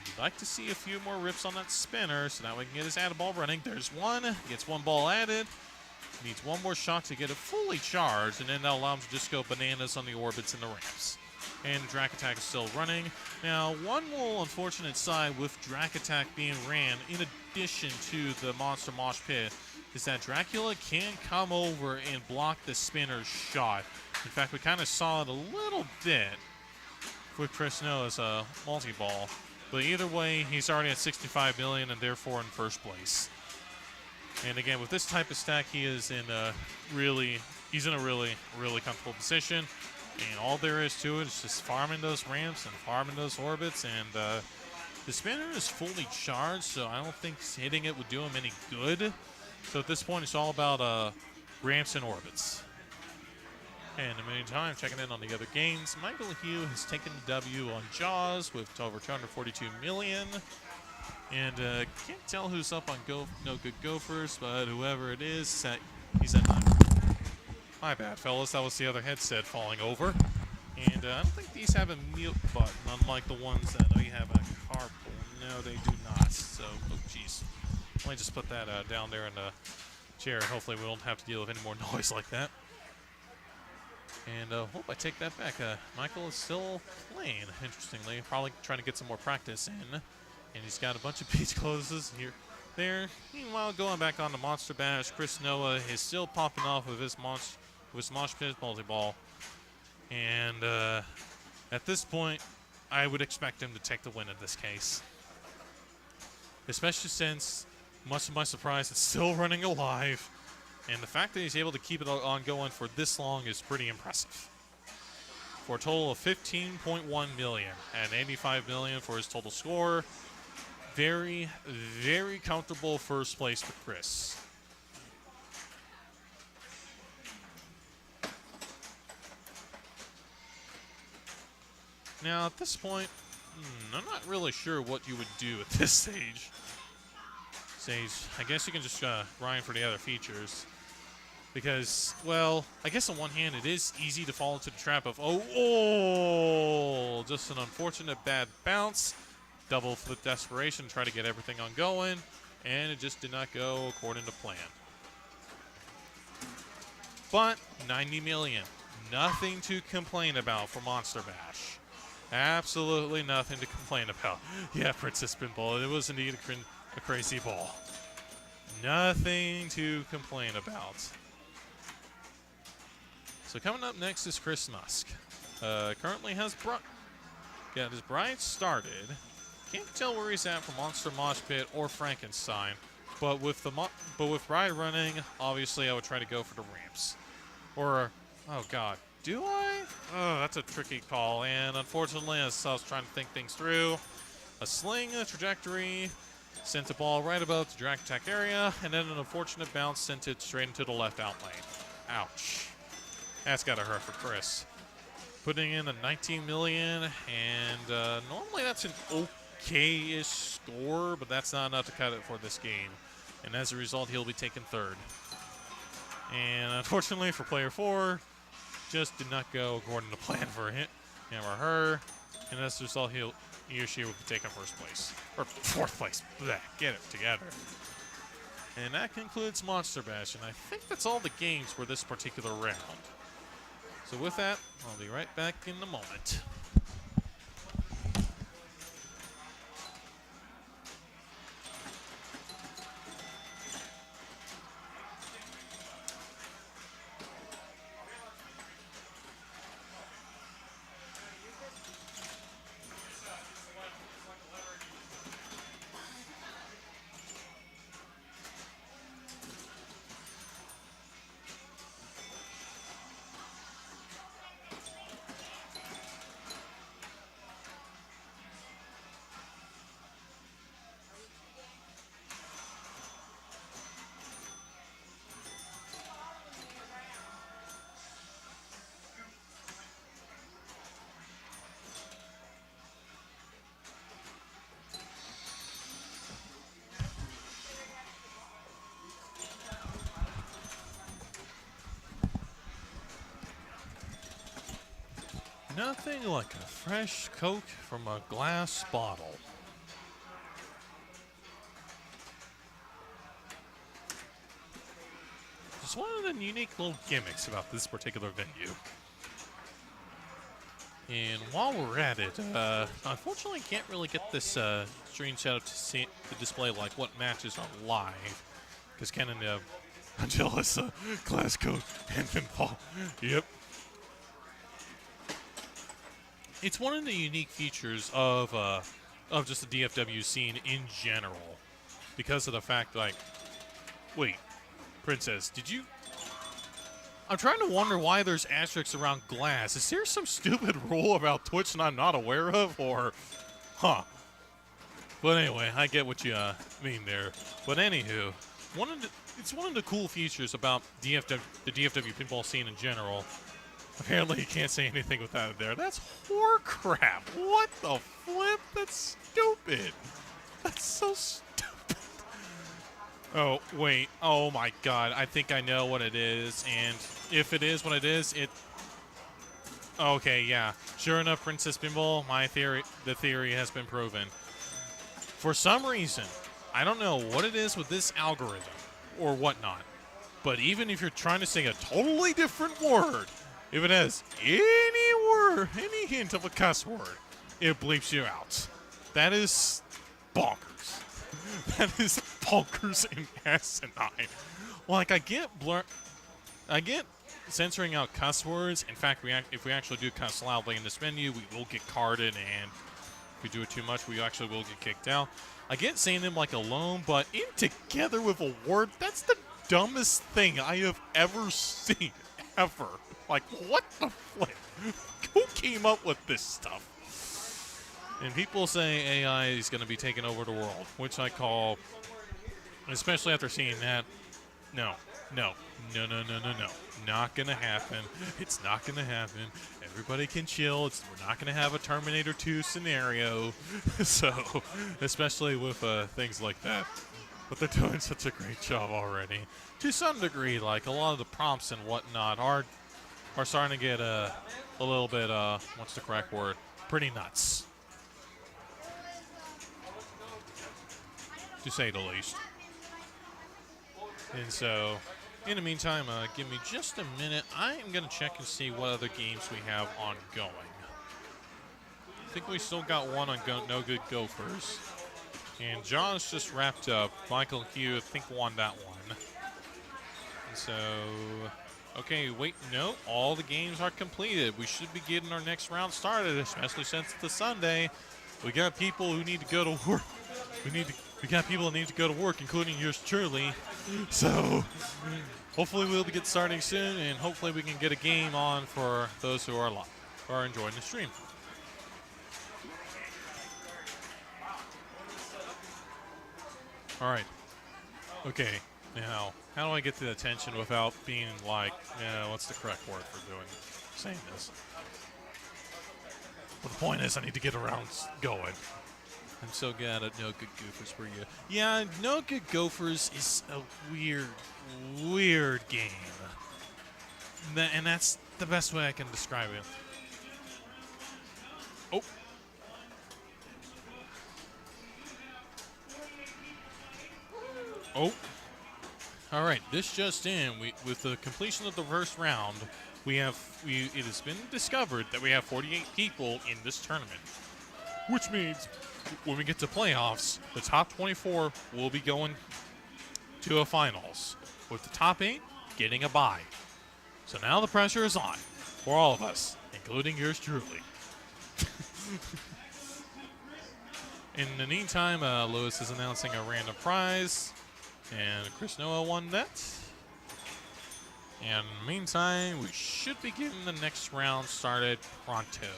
You'd like to see a few more rips on that spinner so that we can get his added ball running. There's one. Gets one ball added. Needs one more shot to get it fully charged, and then that'll allow him to just go bananas on the orbits and the ramps. And the Drac Attack is still running. Now, one little unfortunate side with Drac Attack being ran, in addition to the Monster Mosh Pit, is that Dracula can come over and block the spinner's shot. In fact, we kind of saw it a little bit with Chris Noah's multi-ball. But either way, he's already at 65 million and therefore in first place. And again, with this type of stack, he's in a really comfortable position. And all there is to it is just farming those ramps and farming those orbits. And the spinner is fully charged, so I don't think hitting it would do him any good. So at this point, it's all about ramps and orbits. And in the meantime, checking in on the other games, Michael Hugh has taken the W on Jaws with over 242 million. And can't tell who's up on No Good Gophers, but whoever it is, he's at 9. My bad, fellas. That was the other headset falling over. And I don't think these have a mute button, unlike the ones that I know you have in a carpool. No, they do not. So, oh, jeez. Let me just put that down there in the chair, and hopefully we won't have to deal with any more noise like that. And hope I take that back. Michael is still playing, interestingly. Probably trying to get some more practice in. And he's got a bunch of beach closes here, there. Meanwhile, going back on the Monster Bash, Chris Noah is still popping off with his Mosh Pit multi-ball. And at this point, I would expect him to take the win in this case. Especially since, much to my surprise, it's still running alive. And the fact that he's able to keep it on going for this long is pretty impressive. For a total of 15.1 million and 85 million for his total score. Very, very comfortable first place for Chris. Now, at this point, I'm not really sure what you would do at this stage. I guess you can just grind for the other features. Because, well, I guess on one hand, it is easy to fall into the trap of, just an unfortunate bad bounce. Double flip desperation, try to get everything on going, and it just did not go according to plan. But 90 million, nothing to complain about for Monster Bash. Absolutely nothing to complain about. Yeah, Princess Pinball, it was indeed a crazy ball. Nothing to complain about. So coming up next is Chris Musk. Currently has his Bride started. Can't tell where he's at for Monster Mosh Pit or Frankenstein, but with Bride running, obviously I would try to go for the ramps. Or, oh god, do I? Oh, that's a tricky call, and unfortunately, as I was trying to think things through, a sling, a trajectory, sent the ball right above the drag attack area, and then an unfortunate bounce sent it straight into the left out lane. Ouch. That's gotta hurt for Chris. Putting in a 19 million, and normally that's an okay-ish score, but that's not enough to cut it for this game. And as a result, he'll be taking third. And unfortunately for player 4, just did not go according to plan for him or her. And as a result, he or she will be taking first place. Or fourth place. Blech, get it together. And that concludes Monster Bash, and I think that's all the games for this particular round. So with that, I'll be right back in a moment. Nothing like a fresh Coke from a glass bottle. It's one of the unique little gimmicks about this particular venue. And while we're at it, unfortunately can't really get this screenshot to display like what matches are live. Because Ken and Angelus, Glass Coke, and Pinball. Yep. It's one of the unique features of just the DFW scene in general, because of the fact, like, wait, Princess, did you? I'm trying to wonder why there's asterisks around glass. Is there some stupid rule about Twitch that I'm not aware of, or, huh? But anyway, I get what you mean there. But anywho, it's one of the cool features about the DFW pinball scene in general. Apparently, you can't say anything without it there. That's whore crap. What the flip? That's stupid. That's so stupid. Oh, wait. Oh, my God. I think I know what it is. And if it is what it is, it... Okay, yeah. Sure enough, Princess Pinball, the theory has been proven. For some reason, I don't know what it is with this algorithm or whatnot, but even if you're trying to say a totally different word, if it has any word, any hint of a cuss word, it bleeps you out. That is bonkers. That is bonkers and asinine. Like, I get censoring out cuss words. In fact, if we actually do cuss loudly in this menu, we will get carded, and if we do it too much, we actually will get kicked out. I get saying them like alone, but in together with a word, that's the dumbest thing I have ever seen, ever. Like, what the flip? Who came up with this stuff? And people say AI is going to be taking over the world, which I call, especially after seeing that, no. Not going to happen. It's not going to happen. Everybody can chill. We're not going to have a Terminator 2 scenario. So, especially with things like that. But they're doing such a great job already. To some degree, like a lot of the prompts and whatnot are starting to get a little bit, what's the correct word? Pretty nuts. To say the least. And so, in the meantime, give me just a minute. I am going to check and see what other games we have ongoing. I think we still got one on No Good Gophers. And John's just wrapped up. Michael Hugh, I think, won that one. And so, okay, wait, no, all the games are completed. We should be getting our next round started, especially since it's a Sunday. We got people who need to go to work. We got people that need to go to work, including yours truly. So, hopefully we'll get starting soon, and hopefully we can get a game on for those who are enjoying the stream. All right. Okay. Now, how do I get the attention without being like, what's the correct word for saying this? Well, the point is, I need to get around going. I'm so glad at No Good Gophers for you. Yeah, No Good Gophers is a weird game. And that's the best way I can describe it. Oh. Oh. All right, this just in. With the completion of the first round, it has been discovered that we have 48 people in this tournament, which means when we get to playoffs, the top 24 will be going to a finals, with the top 8 getting a bye. So now the pressure is on for all of us, including yours truly. In the meantime, Lewis is announcing a random prize, and Chris Noah won that. And in the meantime, we should be getting the next round started pronto.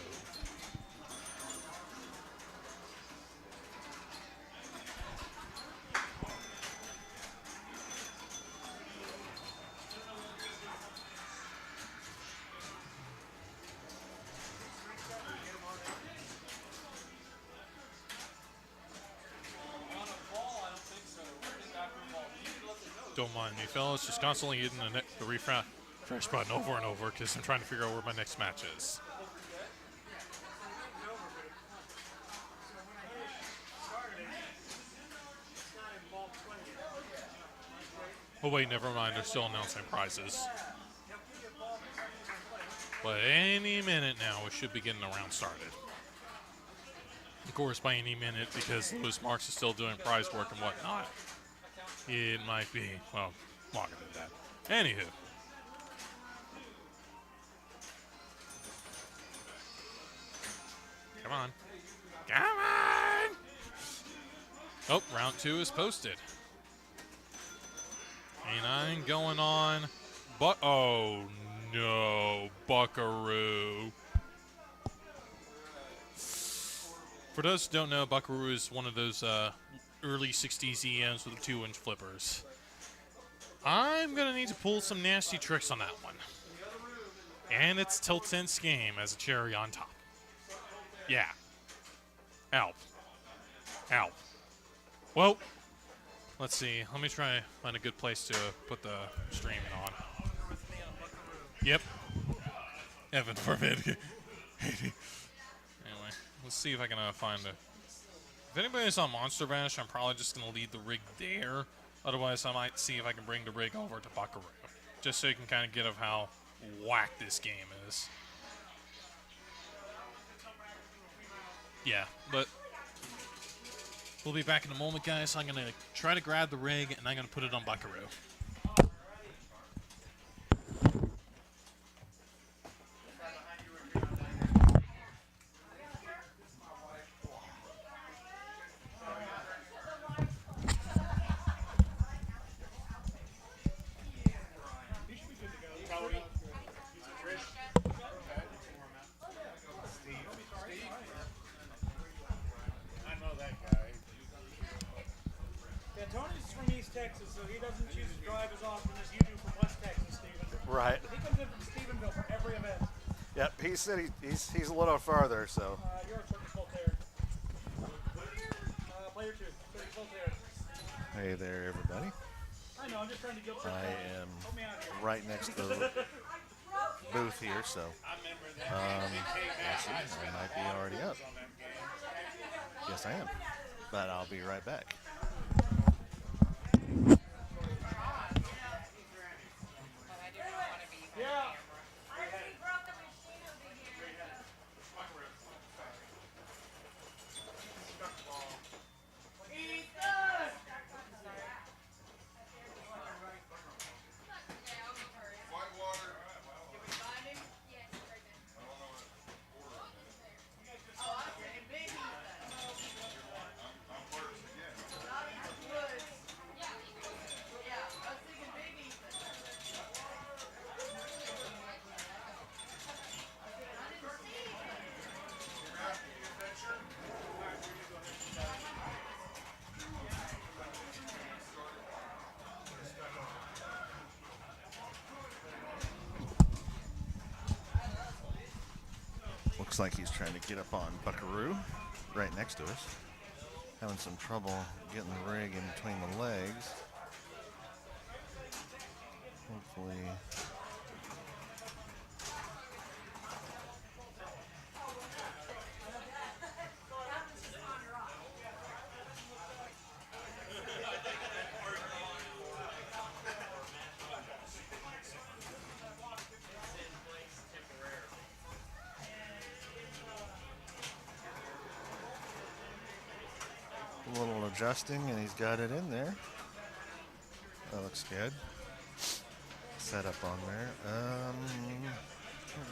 Don't mind me, fellas. Just constantly hitting the refresh button over and over because I'm trying to figure out where my next match is. Oh wait, never mind. They're still announcing prizes. But any minute now, we should be getting the round started. Of course, by any minute, because Lewis Marks is still doing prize work and whatnot. It might be, well, longer than that. Anywho. Come on. Come on! Oh, round 2 is posted. A9 going on. But, oh no, Buckaroo. For those who don't know, Buckaroo is one of those early 60s EMs with the 2-inch flippers. I'm going to need to pull some nasty tricks on that one. And it's Tilt-Sense game as a cherry on top. Yeah. Help. Help. Well, let's see. Let me try find a good place to put the streaming on. Yep. Heaven forbid. Anyway, let's see if I can find a... If anybody's on Monster Bash, I'm probably just going to leave the rig there. Otherwise, I might see if I can bring the rig over to Buckaroo. Just so you can kind of get of how whack this game is. Yeah, but we'll be back in a moment, guys. I'm going to try to grab the rig, and I'm going to put it on Buckaroo. East Texas, so he doesn't choose to drive as often as you do from West Texas, Stephen. Right. He comes in from Stephenville for every event. Yep. He said he's a little further, so. You're a Circus Voltaire. Player 2, Circus Voltaire. Hey there, everybody. I know, I'm just trying to get I am Help me out here. right next to the booth here, so. Actually, I might be already up. Yes, I am. But I'll be right back. Yeah. Looks like he's trying to get up on Buckaroo, right next to us. Having some trouble getting the rig in between the legs. Hopefully. A little adjusting, and he's got it in there. That looks good. Set up on there. I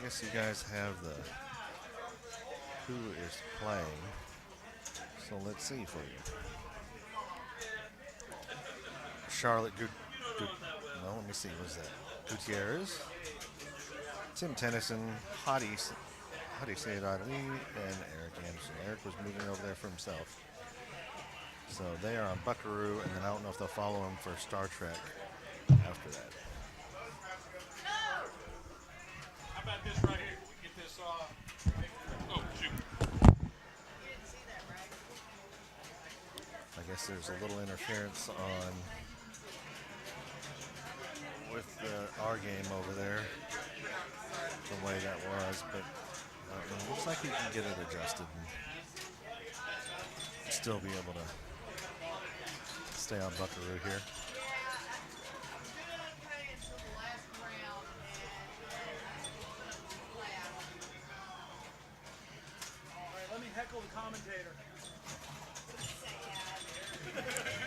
guess you guys have the who is playing. So let's see for you. Charlotte no, let me see. What's that? Gutierrez, Tim Tennyson, Hadi Sayed Ali, and Eric Anderson. Eric was moving over there for himself. So they are on Buckaroo, and then I don't know if they'll follow him for Star Trek after that. How about this right here? Can we get this Oh, shoot. I guess there's a little interference on with our game over there, the way that was, but it looks like he can get it adjusted and still be able to stay on Buckaroo here. Let me heckle the commentator.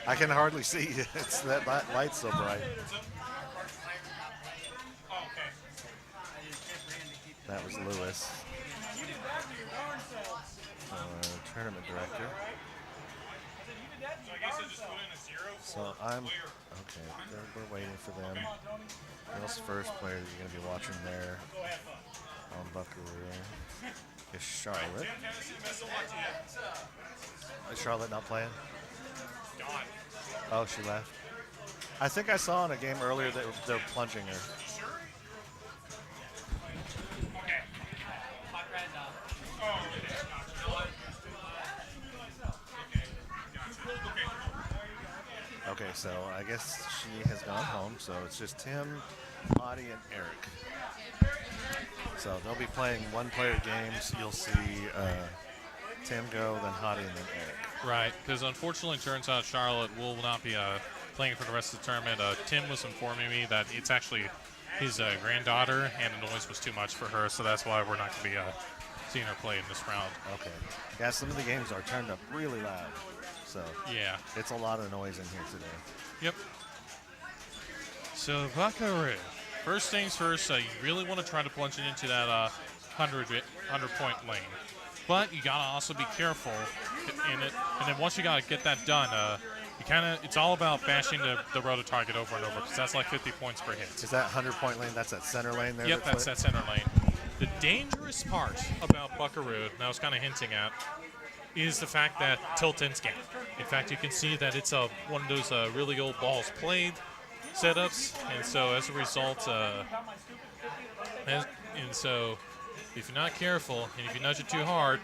I can hardly see you. It's that light's so bright. That was Lewis, You did that to your darn selves. tournament director. You did that to your darn selves. So I'm okay. We're waiting for them. What's the first player that you're going to be watching there on Buckaroo is Charlotte. Is Charlotte not playing? Oh, she left. I think I saw in a game earlier that they're plunging her. Okay, so I guess she has gone home, so it's just Tim, Audie, and Eric. So they'll be playing one-player games. You'll see Tim go, then Hottie, and then Eric. Right, because unfortunately it turns out Charlotte will not be playing for the rest of the tournament. Tim was informing me that it's actually his granddaughter, and the noise was too much for her, so that's why we're not going to be seeing her play in this round. Okay. Yeah, some of the games are turned up really loud, so Yeah. it's a lot of noise in here today. Yep. So Buckaroo. First things first, you really want to try to plunge it into that 100-point lane. But you gotta also be careful in it. And then once you gotta get that done, it's all about bashing the rotor target over and over, because that's like 50 points per hit. Is that 100-point lane? That's that center lane there? Yep, that's that center lane. The dangerous part about Buckaroo, and I was kind of hinting at, is the fact that tilt-ins game. In fact, you can see that it's one of those really old balls played setups, and so as a result, and so if you're not careful and if you nudge it too hard,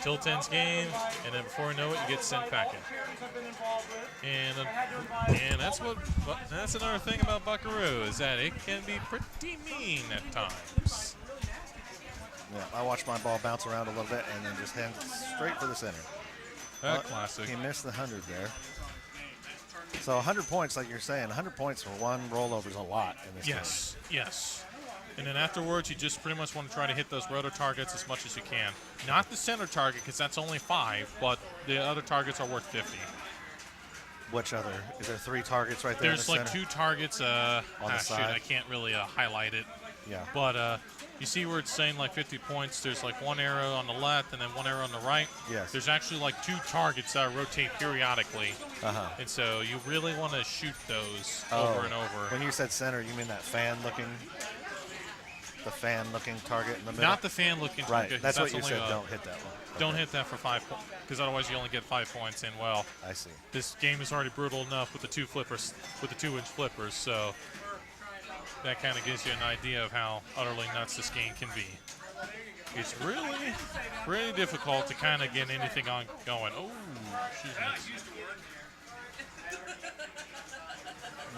tilt ends game, and then before you know it, you get sent packing. And that's another thing about Buckaroo is that it can be pretty mean at times. Yeah, I watched my ball bounce around a little bit and then just head straight for the center. Classic. He missed the 100 there. So 100 points, like you're saying, 100 points for one rollover is a lot in this game. Yes. And then afterwards, you just pretty much want to try to hit those rotor targets as much as you can. Not the center target, because that's only 5, but the other targets are worth 50. Which other? Is there 3 targets right there? There's in the like center? 2 targets. On the shoot, side? I can't really highlight it. Yeah. But you see where it's saying like 50 points, there's like 1 arrow on the left and then 1 arrow on the right. Yes. There's actually like 2 targets that rotate periodically. Uh-huh. And so you really want to shoot those Oh, over and over. When you said center, you mean that fan-looking target in the middle? Not the fan-looking Right. target. That's what you only said. Don't hit that one. Don't Okay. hit that for 5 points, because otherwise you only get 5 points. And well, I see. this game is already brutal enough with the 2 flippers, with the 2-inch flippers. So that kind of gives you an idea of how utterly nuts this game can be. It's really difficult to kind of get anything going. Oh, excuse me.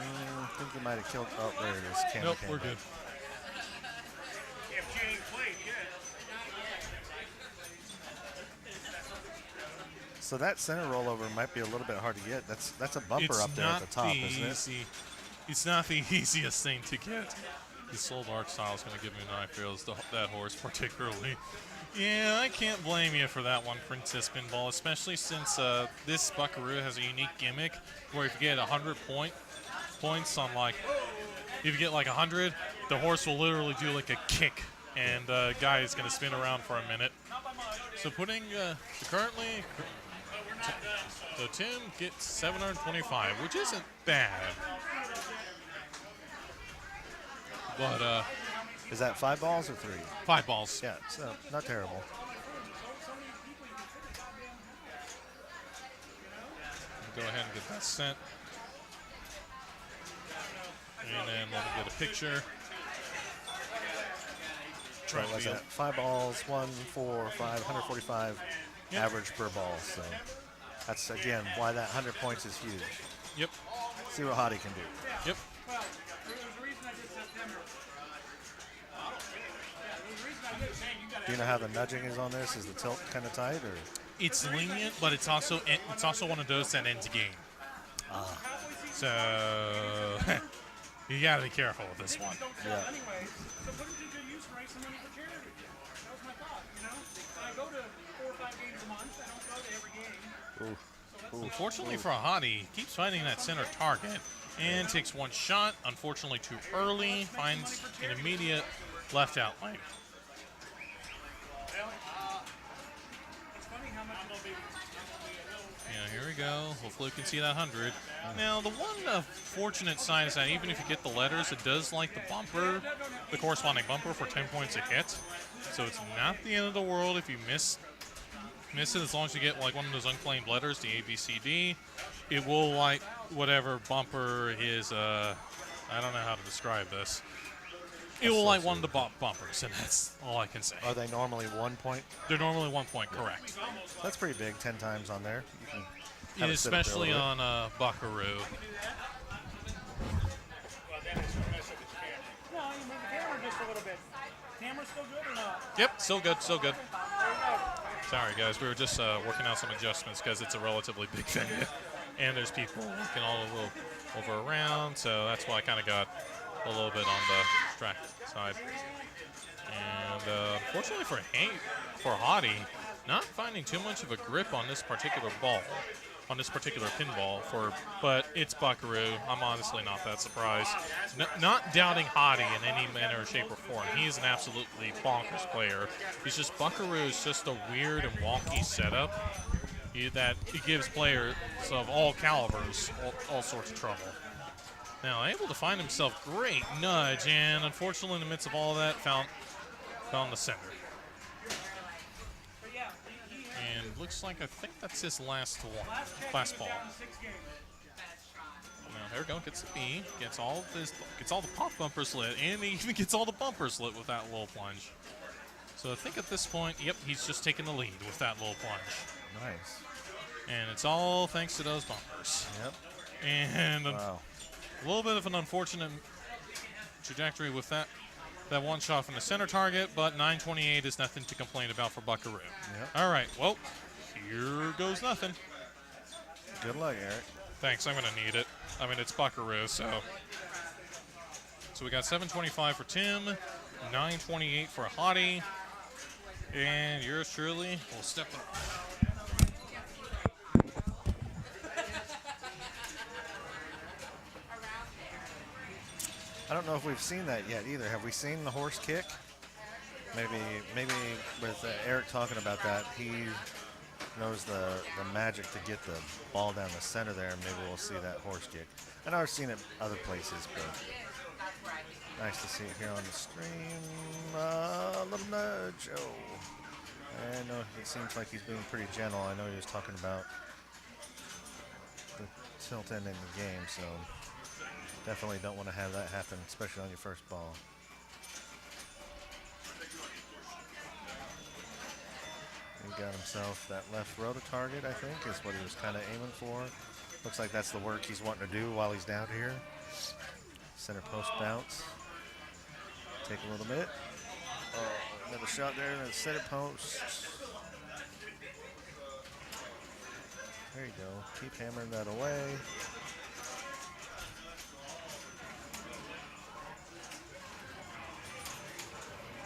I think you might have killed. Oh, there it is. Camera Nope, came we're back. good. So that center rollover might be a little bit hard to get. That's a bumper It's up there at the top, not isn't it? easy. It's not the easiest thing to get. The Soul Art style is going to give me an eye feels that horse particularly. Yeah, I can't blame you for that one, Princess Pinball, especially since this Buckaroo has a unique gimmick where if you get 100 points on like, if you get like 100, the horse will literally do like a kick, and the guy is going to spin around for a minute. So putting currently, so Tim gets 725, which isn't bad. But Is that 5 balls or 3? 5 balls. Yeah, it's not terrible. Go ahead and get that sent. And then let me get a picture. So what was that? 5 balls, 1, 4, 5, 145 Yep. average per ball. So that's, again, why that 100 points is huge. Yep. See what Hottie can do. Yep. Do you know how the nudging is on this? Is the tilt kind of tight, or? It's lenient, but it's also one of those that ends game. So you gotta be careful with this one. Yeah. Anyway, so put it to good use and raise some money for charity. That was my thought, you know? I go to 4 or 5 games a month. I don't go to every game. Unfortunately for Hottie, he keeps finding that center target and takes 1 shot. Unfortunately too early, finds an immediate left out lane. Yeah, here we go. Hopefully we can see that 100. Now, the one fortunate side is that even if you get the letters, it does like the bumper, the corresponding bumper for 10 points a hit. So it's not the end of the world if you miss it, as long as you get like one of those unclaimed letters, the A, B, C, D. It will like whatever bumper is, I don't know how to describe this. It will like one of the bumpers, and that's all I can say. Are they normally 1 point? They're normally 1 point, correct. That's pretty big, 10 times on there. You can Yeah, have it sit up there a especially little on Buckaroo. No, you move the camera just a little bit. Camera's still good or not? Yep, still good, still good. Sorry, guys, we were just working out some adjustments because it's a relatively big venue, and there's people walking all over around, so that's why I kind of got a little bit on the track side. And unfortunately for Hottie, not finding too much of a grip on this particular ball, on this particular pinball. But it's Buckaroo. I'm honestly not that surprised. Not doubting Hottie in any manner, shape, or form. He is an absolutely bonkers player. He's just Buckaroo is just a weird and wonky setup that it gives players of all calibers all sorts of trouble. Now, able to find himself great nudge, and unfortunately, in the midst of all that, found the center. And looks like I think that's his last one, Last check, last he ball. was down to 6 games. Now there we go. Gets the B. Gets all the pop bumpers lit, and he even gets all the bumpers lit with that little plunge. So I think at this point, yep, he's just taking the lead with that little plunge. Nice. And it's all thanks to those bumpers. Yep. And Wow. a little bit of an unfortunate trajectory with that one shot from the center target, but 928 is nothing to complain about for Buckaroo. Yep. All right, well, here goes nothing. Good luck, Eric. Thanks, I'm going to need it. I mean, it's Buckaroo, so we got 725 for Tim, 928 for Hottie, and yours truly will step up. I don't know if we've seen that yet either. Have we seen the horse kick? Maybe with Eric talking about that, he knows the magic to get the ball down the center there, and maybe we'll see that horse kick. I know I've seen it other places, but nice to see it here on the stream. A little nudge. Oh, I know it seems like he's being pretty gentle. I know he was talking about the tilt end in the game, so definitely don't want to have that happen, especially on your first ball. He got himself that left rotor target, I think, is what he was kind of aiming for. Looks like that's the work he's wanting to do while he's down here. Center post bounce. Take a little bit. Oh, another shot there, and then center post. There you go. Keep hammering that away.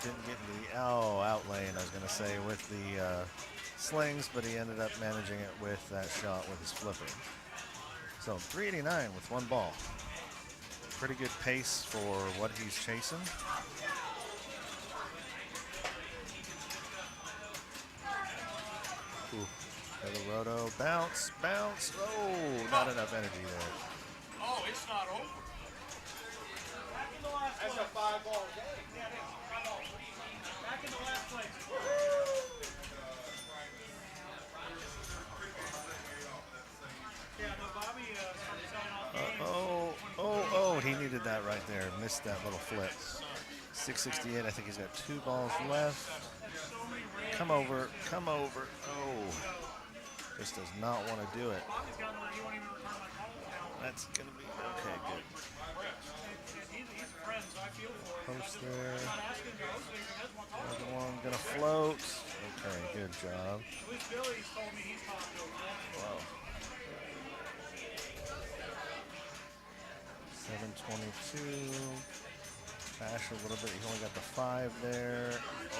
Didn't get the out lane, I was going to say, with the slings, but he ended up managing it with that shot with his flipper. So 389 with one ball. Pretty good pace for what he's chasing. Ooh, another roto. Bounce, bounce. Oh, not enough energy there. Oh, it's not over. Back in the last place. That's a 5-ball game. Yeah, it is. 5 balls. Back in the last place. Yeah, no, Bobby started selling off games. He needed that right there. Missed that little flip. 668, I think he's got 2 balls left. Come over, come over. Oh, just does not want to do it. Bobby's gotten where he won't even return my calls now. That's going to be okay, good. He's a friend, so I feel for him. Post there. I'm not asking him to host it, he doesn't want to talk to Another one going to float. Okay, good job. him. At least Billy's told me he's talked to him. Wow. 722. Bash a little bit. He's only got the 5 there.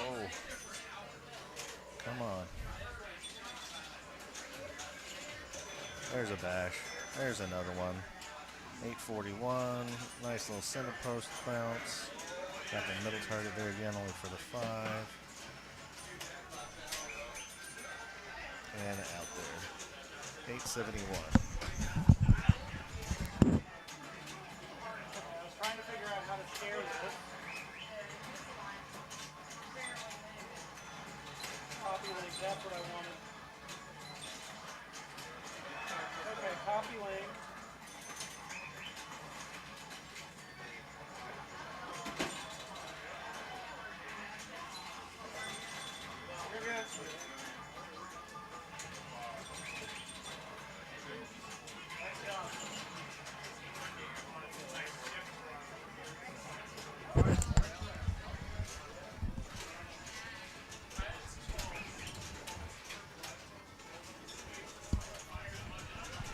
Oh. Come on. There's a bash. There's another one. 841. Nice little center post bounce. Got the middle target there again, only for the 5. And out there. 871. I was trying to figure out how to share this. Copy link, that's what I wanted. Okay, copy link. You're good. Nice job.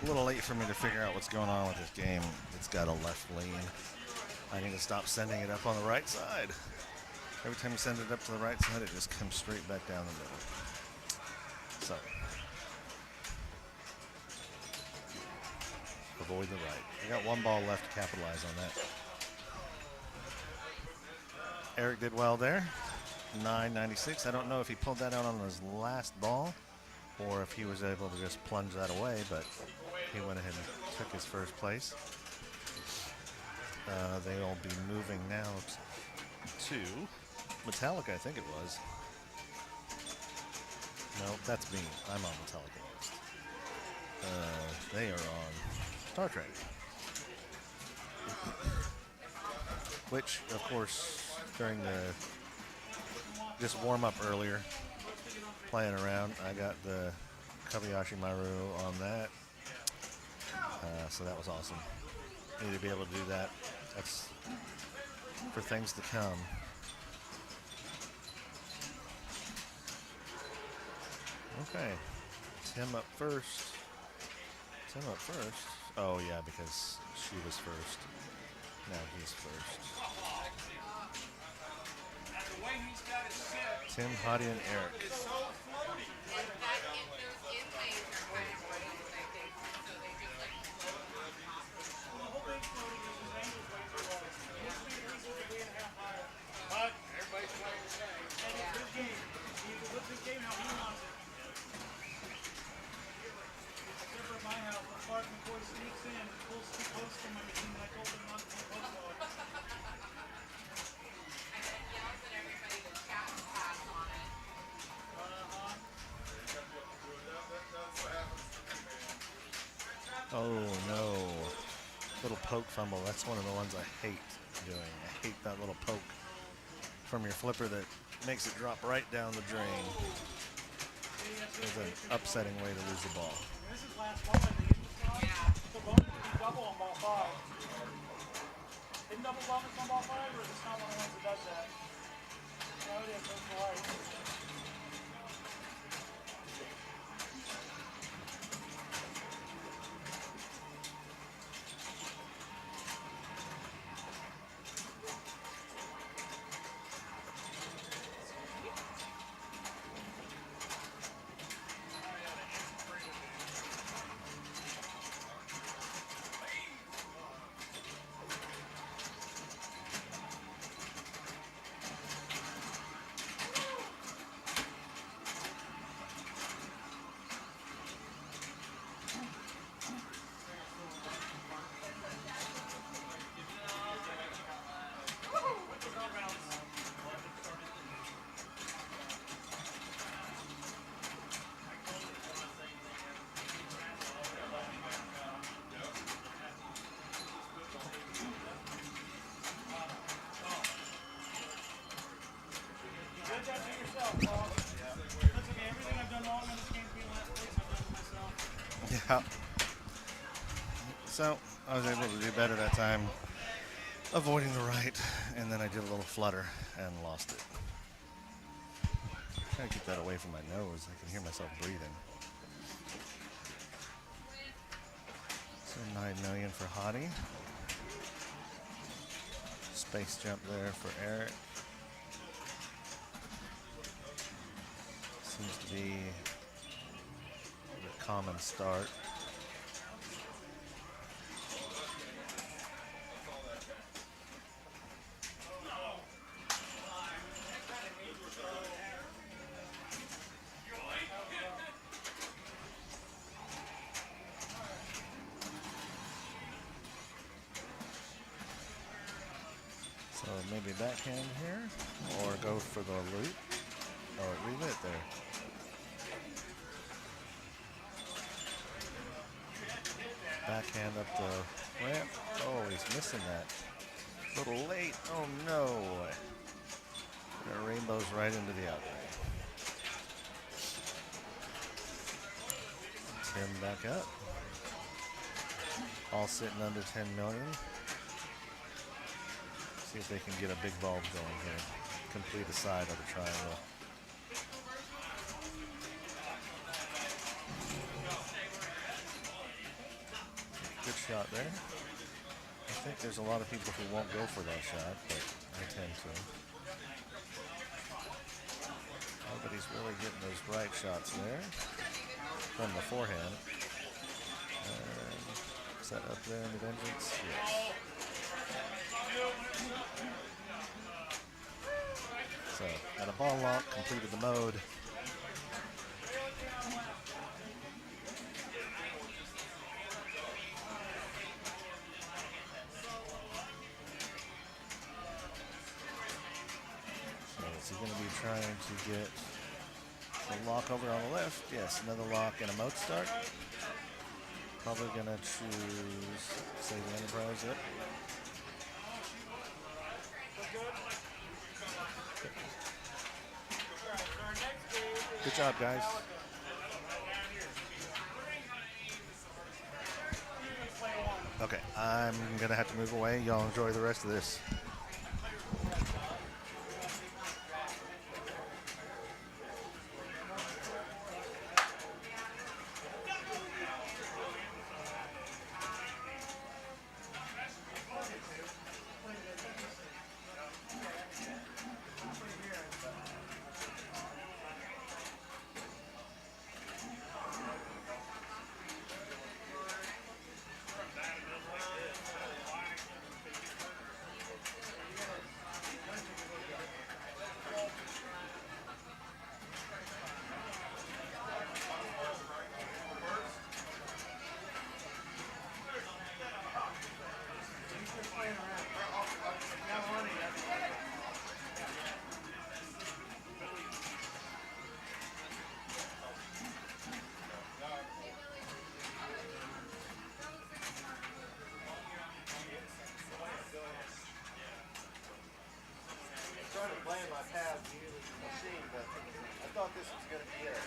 A little late for me to figure out what's going on with this game. It's got a left lane. I need to stop sending it up on the right side. Every time you send it up to the right side, it just comes straight back down the middle. So, avoid the right. I got 1 ball left to capitalize on that. Eric did well there. 996. I don't know if he pulled that out on his last ball or if he was able to just plunge that away, but he went ahead and took his first place. They'll be moving now to Metallica, I think it was. No, that's me. I'm on the telecast. They are on Star Trek. Which, of course, during the just warm up earlier, playing around, I got the Kobayashi Maru on that. So that was awesome. Need to be able to do that. That's for things to come. Okay. Tim up first. Tim up first. Oh, yeah, because she was first. Now he's first. Tim, Hadi, and Eric. Oh, no. Little poke fumble. That's one of the ones I hate doing. I hate that little poke from your flipper that makes it drop right down the drain. It's an upsetting way to lose the ball. This is last ball, I think. The bonus would be double on ball 5. Isn't double bonus on ball 5, or is this not one of the ones that does that? No, it is. That's right. Yeah. So I was able to do better that time, avoiding the right, and then I did a little flutter and lost it. Trying to keep that away from my nose. I can hear myself breathing. So 9 million for Hadi. Space jump there for Eric. Seems to be the common start. So maybe backhand here, or go for the loop, or leave it there. Backhand up the ramp. Oh, he's missing that. A little late. Oh no. And it rainbows right into the outlay. Tim back up. All sitting under 10 million. See if they can get a big bulb going here. Complete a side of the triangle. Good shot there. I think there's a lot of people who won't go for that shot, but I tend to. Nobody's really getting those right shots there. From the forehand. Is that up there in the vengeance? Yes. So, at a ball lock, completed the mode. So, is he going to be trying to get a lock over on the left. Yes, another lock and a mode start. Probably gonna choose save the Enterprise. Yep. Good job, guys. Okay, I'm gonna have to move away. Y'all enjoy the rest of this. Playing my pad machine, but I thought this was going to be it.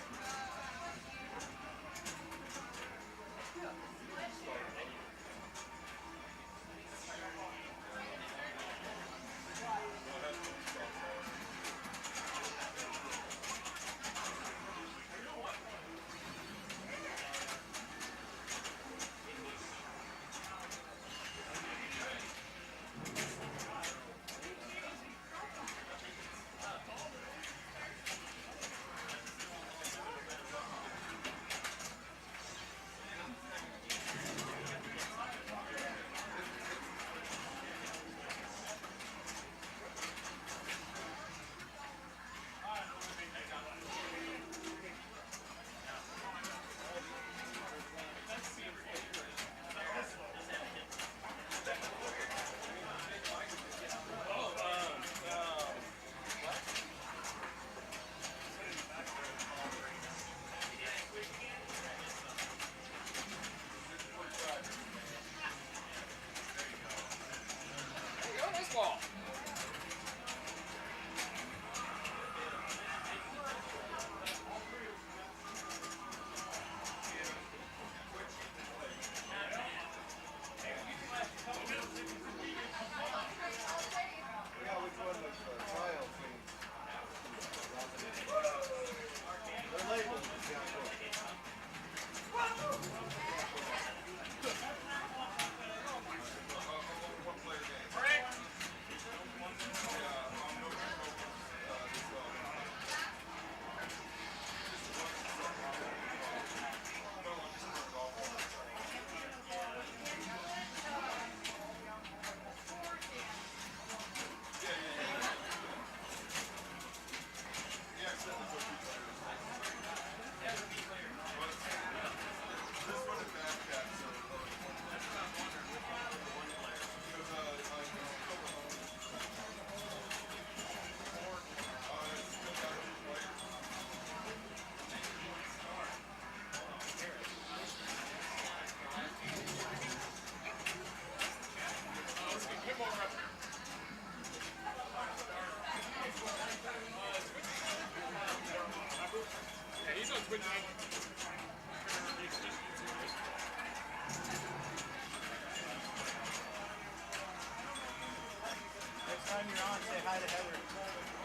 Next time you're on, say hi to Heather.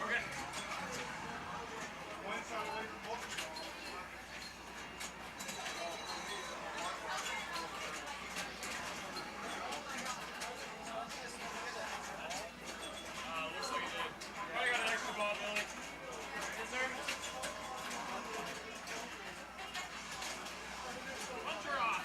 Okay. Looks like you did. Probably got an extra ball, Billy. Is there? Punch her off.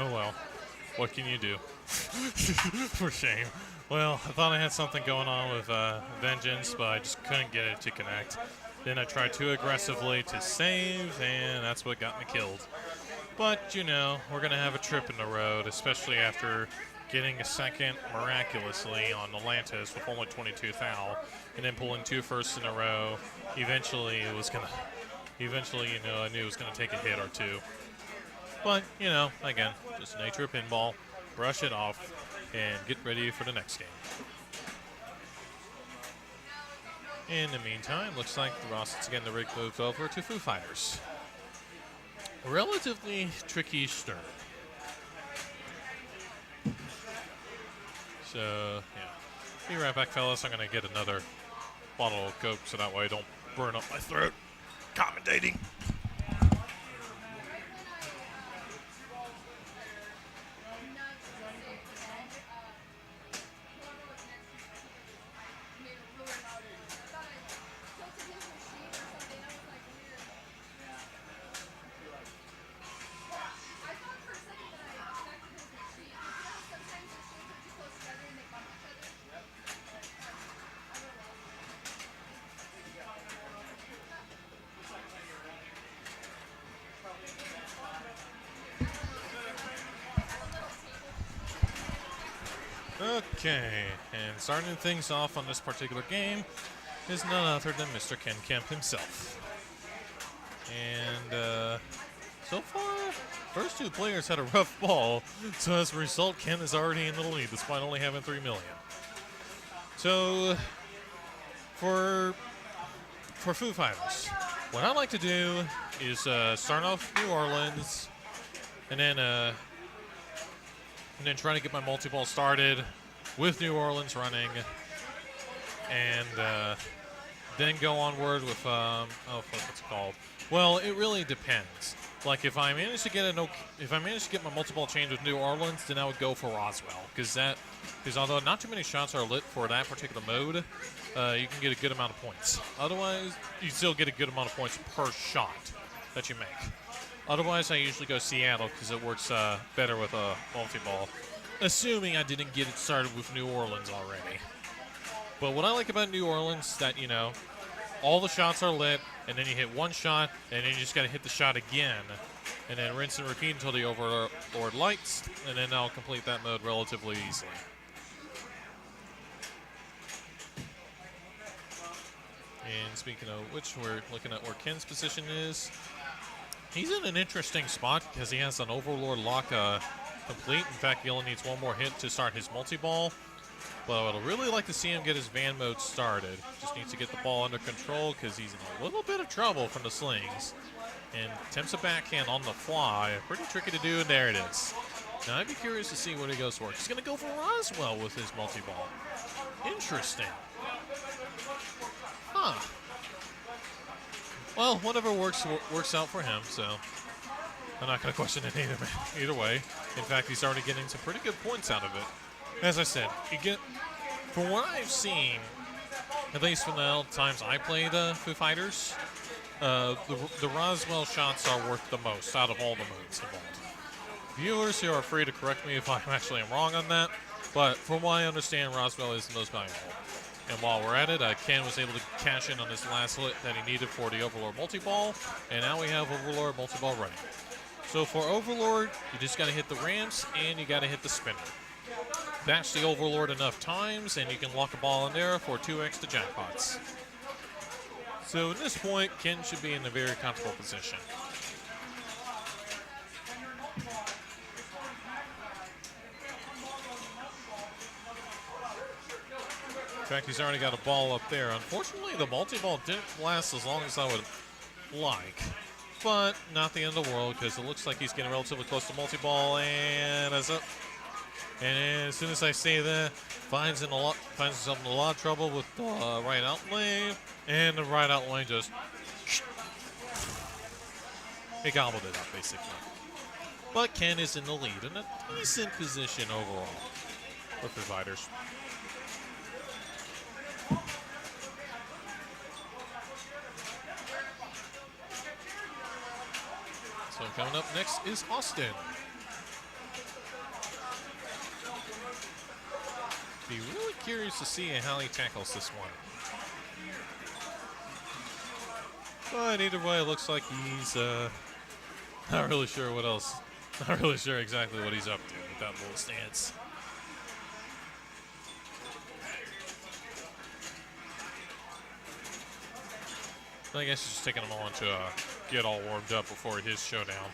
Oh well. What can you do? For shame. Well, I thought I had something going on with Vengeance, but I just couldn't get it to connect. Then I tried too aggressively to save, and that's what got me killed. But, you know, we're going to have a trip in the road, especially after getting a second miraculously on Atlantis with only 22 thou, and then pulling 2 firsts in a row. Eventually, you know, I knew it was going to take a hit or two. But, you know, again, just the nature of pinball. Brush it off and get ready for the next game. In the meantime, looks like the Rossets again, the rig moved over to Foo Fighters. Relatively tricky start. So, yeah. Be right back, fellas. I'm going to get another bottle of Coke so that way I don't burn up my throat. Commentating. Okay, and starting things off on this particular game is none other than Mr. Ken Kemp himself. And so far, first 2 players had a rough ball, so as a result, Ken is already in the lead despite only having 3 million. So, for Foo Fighters, what I like to do is start off New Orleans, and then try to get my multi-ball started with New Orleans running, and then go onward with what's it called? Well, it really depends. Like if I manage to get my multi-ball change with New Orleans, then I would go for Roswell, because although not too many shots are lit for that particular mode, you can get a good amount of points. Otherwise, you still get a good amount of points per shot that you make. Otherwise, I usually go Seattle because it works better with a multi-ball, assuming I didn't get it started with New Orleans already. But what I like about New Orleans is that, you know, all the shots are lit, and then you hit one shot, and then you just got to hit the shot again, and then rinse and repeat until the Overlord lights, and then I'll complete that mode relatively easily. And speaking of which, we're looking at where Ken's position is. He's in an interesting spot because he has an Overlord lock complete. In fact, he only needs one more hit to start his multi-ball. But I would really like to see him get his van mode started. Just needs to get the ball under control because he's in a little bit of trouble from the slings. And attempts a backhand on the fly. Pretty tricky to do, and there it is. Now, I'd be curious to see what he goes for. He's going to go for Roswell with his multi-ball. Interesting. Huh. Well, whatever works out for him, so I'm not going to question it either way. In fact, he's already getting some pretty good points out of it. As I said, from what I've seen, at least from the times I played Foo Fighters, the Roswell shots are worth the most out of all the modes involved. Viewers here are free to correct me if I actually am wrong on that, but from what I understand, Roswell is the most valuable. And while we're at it, Ken was able to cash in on his last hit that he needed for the Overlord multi-ball, and now we have Overlord multi-ball running. So for Overlord, you just got to hit the ramps, and you got to hit the spinner. Bash the Overlord enough times, and you can lock a ball in there for 2 extra jackpots. So at this point, Ken should be in a very comfortable position. In fact, he's already got a ball up there. Unfortunately, the multi-ball didn't last as long as I would like. But not the end of the world, because it looks like he's getting relatively close to multi-ball, and as soon as I say that, finds himself in a lot of trouble with the right out lane, and the right out lane just he gobbled it up basically. But Ken is in the lead in a decent position overall for Foo Fighters. So coming up next is Austin. Be really curious to see how he tackles this one. But either way, it looks like he's not really sure what else. Not really sure exactly what he's up to with that little stance. I guess he's just taking a moment to get all warmed up before his showdown.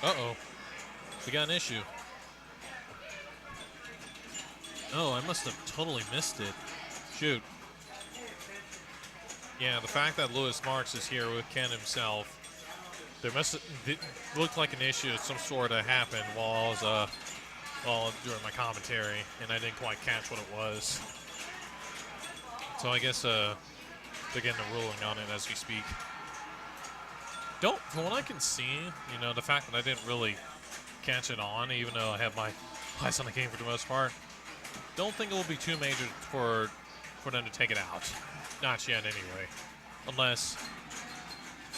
Uh-oh. We got an issue. Oh, I must have totally missed it. Shoot. Yeah, the fact that Lewis Marks is here with Ken himself, there must have looked like an issue of some sort of happened while I was during my commentary, and I didn't quite catch what it was. So I guess they're getting a ruling on it as we speak. From what I can see, you know, the fact that I didn't really catch it on, even though I have my eyes on the game for the most part, don't think it will be too major for them to take it out. Not yet, anyway. Unless,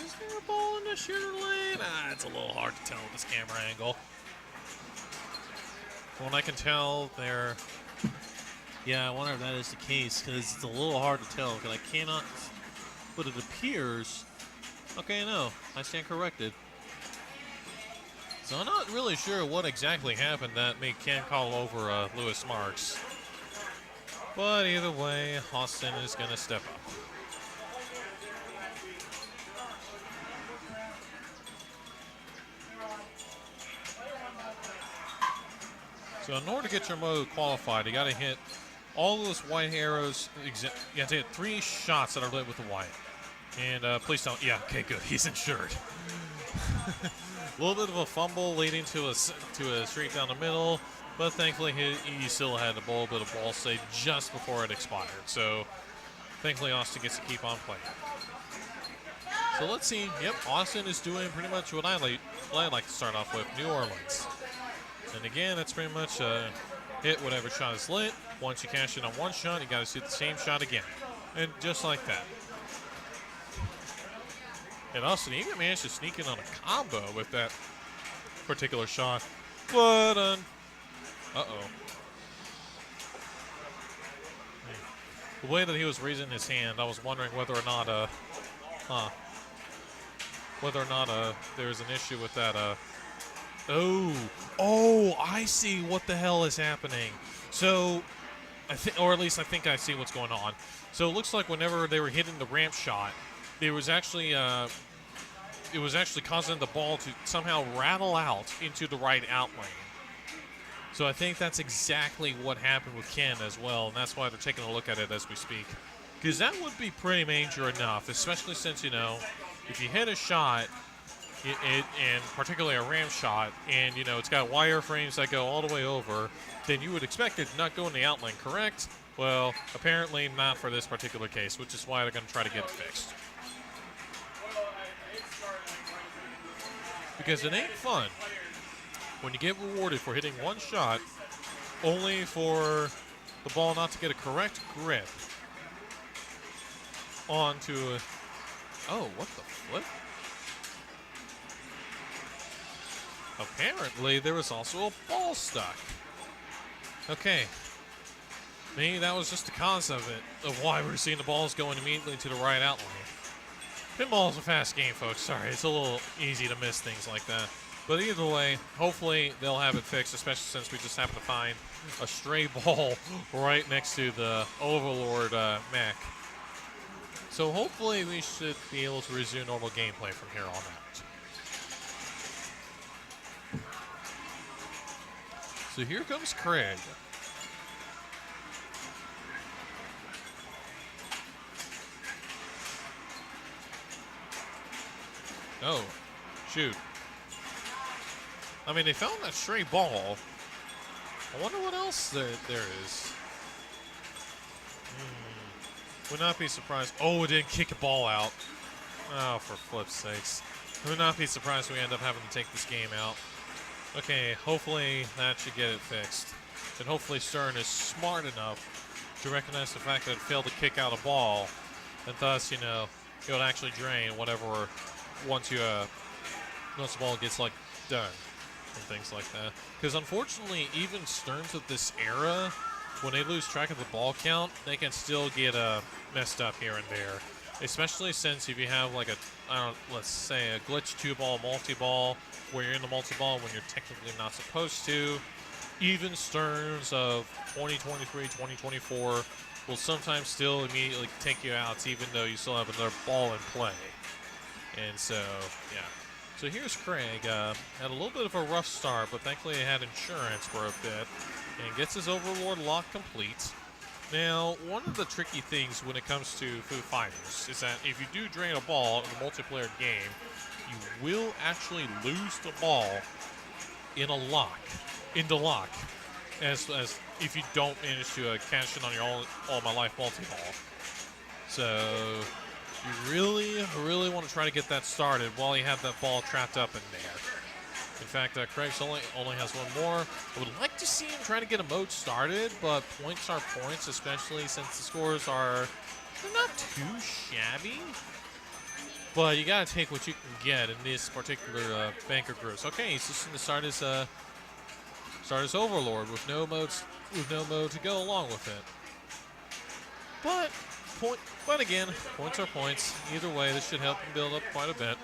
is there a ball in the shooter lane? It's a little hard to tell with this camera angle. From what I can tell, they're... Yeah, I wonder if that is the case, because it's a little hard to tell, because I cannot... But it appears... Okay, no, I stand corrected. So I'm not really sure what exactly happened that made Ken call over Lewis Marks. But either way, Austin is going to step up. So in order to get your mode qualified, you got to hit all those white arrows. You have to hit 3 shots that are lit with the white. And please don't. Yeah, okay, good. He's insured. A little bit of a fumble leading to a streak down the middle, but thankfully he still had a little bit of ball save just before it expired. So thankfully Austin gets to keep on playing. So let's see. Yep, Austin is doing pretty much what I like to start off with, New Orleans. And again, it's pretty much hit whatever shot is lit. Once you cash in on one shot, you got to shoot the same shot again. And just like that. And Austin even managed to sneak in on a combo with that particular shot. But, uh-oh. The way that he was raising his hand, I was wondering whether or not, there's an issue with that, Oh, I see what the hell is happening. So, or at least I think I see what's going on. So it looks like whenever they were hitting the ramp shot, it was actually causing the ball to somehow rattle out into the right out lane. So I think that's exactly what happened with Ken as well, and that's why they're taking a look at it as we speak. Because that would be pretty major enough, especially since, you know, if you hit a shot, and particularly a ramp shot, and, you know, it's got wireframes that go all the way over, then you would expect it to not go in the out lane, correct? Well, apparently not for this particular case, which is why they're going to try to get it fixed. Because it ain't fun when you get rewarded for hitting one shot only for the ball not to get a correct grip onto a... Oh, what the flip? Apparently, there was also a ball stuck. Okay. Maybe that was just the cause of it, of why we're seeing the balls going immediately to the right out lane. Pinball is a fast game, folks. Sorry, it's a little easy to miss things like that. But either way, hopefully they'll have it fixed, especially since we just happen to find a stray ball right next to the Overlord mech. So hopefully we should be able to resume normal gameplay from here on out. So here comes Craig. Oh, shoot. I mean, they found that stray ball. I wonder what else there is. Would not be surprised. Oh, it didn't kick a ball out. Oh, for flip's sakes. I would not be surprised if we end up having to take this game out. Okay, hopefully that should get it fixed. And hopefully Stern is smart enough to recognize the fact that it failed to kick out a ball. And thus, you know, it would actually drain whatever once you once the ball gets like done and things like that. Because unfortunately, even Stearns of this era, when they lose track of the ball count, they can still get messed up here and there. Especially since if you have like let's say a glitch 2-ball multi-ball where you're in the multi-ball when you're technically not supposed to, even Stearns of 2023, 2024 will sometimes still immediately take you out even though you still have another ball in play. And so, yeah. So here's Craig. Had a little bit of a rough start, but thankfully he had insurance for a bit and gets his Overlord lock complete. Now, one of the tricky things when it comes to Foo Fighters is that if you do drain a ball in a multiplayer game, you will actually lose the ball in the lock, as if you don't manage to cash in on your All My Life multi-ball. So you really want to try to get that started while you have that ball trapped up in there. In fact, Craig's only has one more. I would like to see him try to get a mode started, but points are points, especially since the scores they're not too shabby. But you gotta take what you can get in this particular banker groups. Okay, he's just going to start his Overlord with no mode to go along with it. But again, points are points. Either way, this should help him build up quite a bit.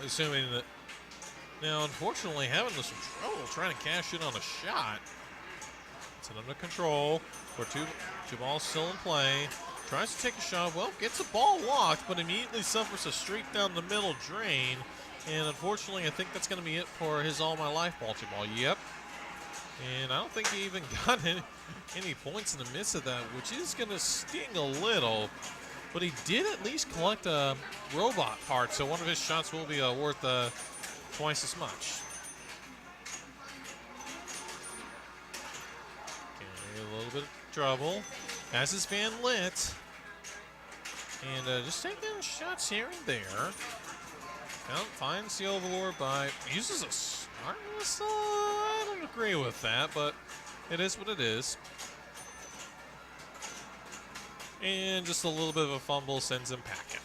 Assuming that now, unfortunately, having some trouble trying to cash in on a shot. It's under control. Where two balls still in play. Tries to take a shot. Well, gets a ball locked, but immediately suffers a straight down the middle drain. And unfortunately, I think that's going to be it for his All My Life multi-ball. Yep. And I don't think he even got any points in the midst of that, which is going to sting a little. But he did at least collect a robot part, so one of his shots will be worth twice as much. Okay, a little bit of trouble. Has his fan lit. And just taking shots here and there. Finds the Overlord by uses a smart whistle. I don't agree with that, but it is what it is. And just a little bit of a fumble sends him packing.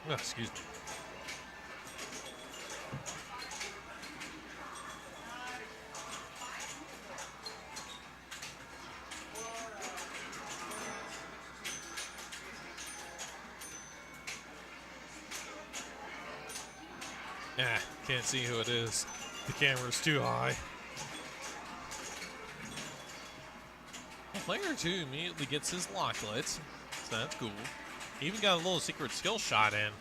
Oh, excuse me. Can't see who it is. The camera's too high. Player 2 immediately gets his locklet, so that's cool. Even got a little secret skill shot in.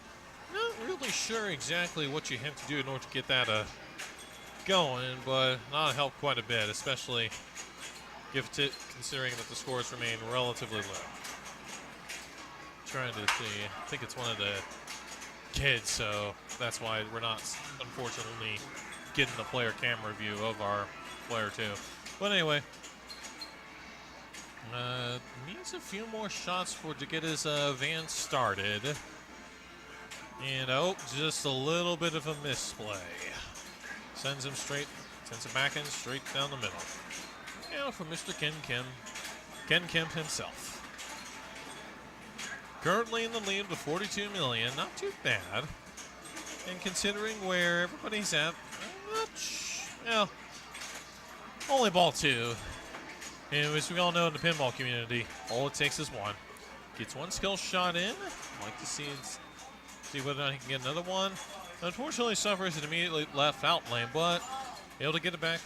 Not really sure exactly what you have to do in order to get that going, but that'll help quite a bit, especially considering that the scores remain relatively low. Trying to see, I think it's one of the kids, so that's why we're not, unfortunately, getting the player camera view of our player 2. But anyway, needs a few more shots to get his van started. And just a little bit of a misplay. Sends him back in straight down the middle. Now for Mr. Ken Kemp himself. Currently in the lead with 42 million, not too bad. And considering where everybody's at, only ball 2. And as we all know in the pinball community, all it takes is one. Gets one skill shot in. Like to see whether or not he can get another one. Unfortunately, suffers an immediately left out lane, but able to get it back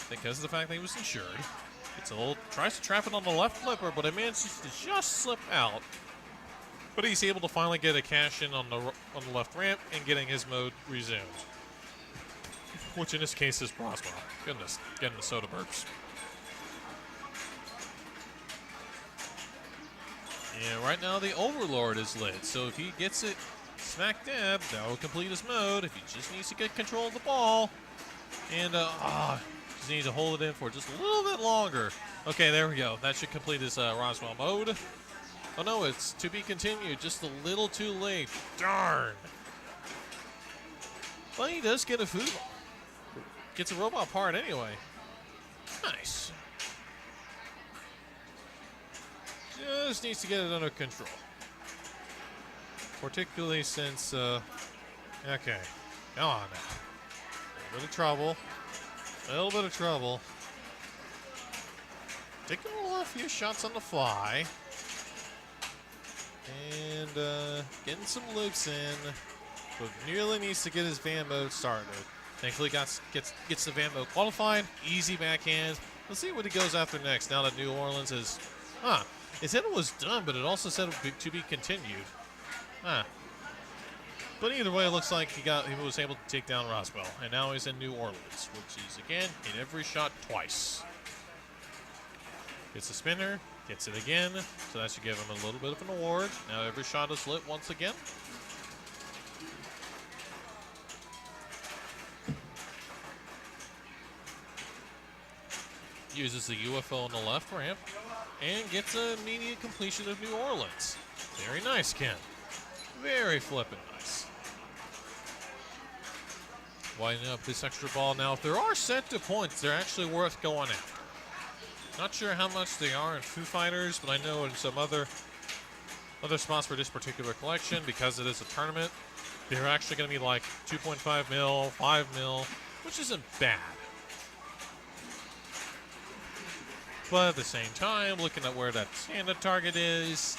because of the fact that he was insured. Tries to trap it on the left flipper, but it manages to just slip out. But he's able to finally get a cash in on the left ramp and getting his mode resumed. Which in this case is Roswell. Goodness, getting the soda burps. Yeah, right now the Overlord is lit, so if he gets it smack dab, that will complete his mode. If he just needs to get control of the ball, and just needs to hold it in for just a little bit longer. Okay, there we go. That should complete his Roswell mode. Oh no, it's to be continued. Just a little too late. Darn. Well, he does get a food. Gets a robot part anyway. Nice. just needs to get it under control. Particularly since, okay, come on now. A little bit of trouble. A little bit of trouble. Taking a few shots on the fly. And getting some loops in. But nearly needs to get his van mode started. Thankfully gets the van mode qualified. Easy backhand. Let's see what he goes after next now that New Orleans is... It said it was done, but it also said to be continued. But either way, it looks like he was able to take down Roswell. And now he's in New Orleans, which is, again, hit every shot twice. Gets the spinner, gets it again, so that should give him a little bit of an award. Now every shot is lit once again. Uses the UFO on the left ramp and gets an immediate completion of New Orleans. Very nice, Ken. Very flippin' nice. Winding up this extra ball. Now, if there are set to points, they're actually worth going after. Not sure how much they are in Foo Fighters, but I know in some other spots for this particular collection, because it is a tournament, they're actually going to be like 2.5 mil, 5 mil, which isn't bad. But at the same time, looking at where that stand-up target is,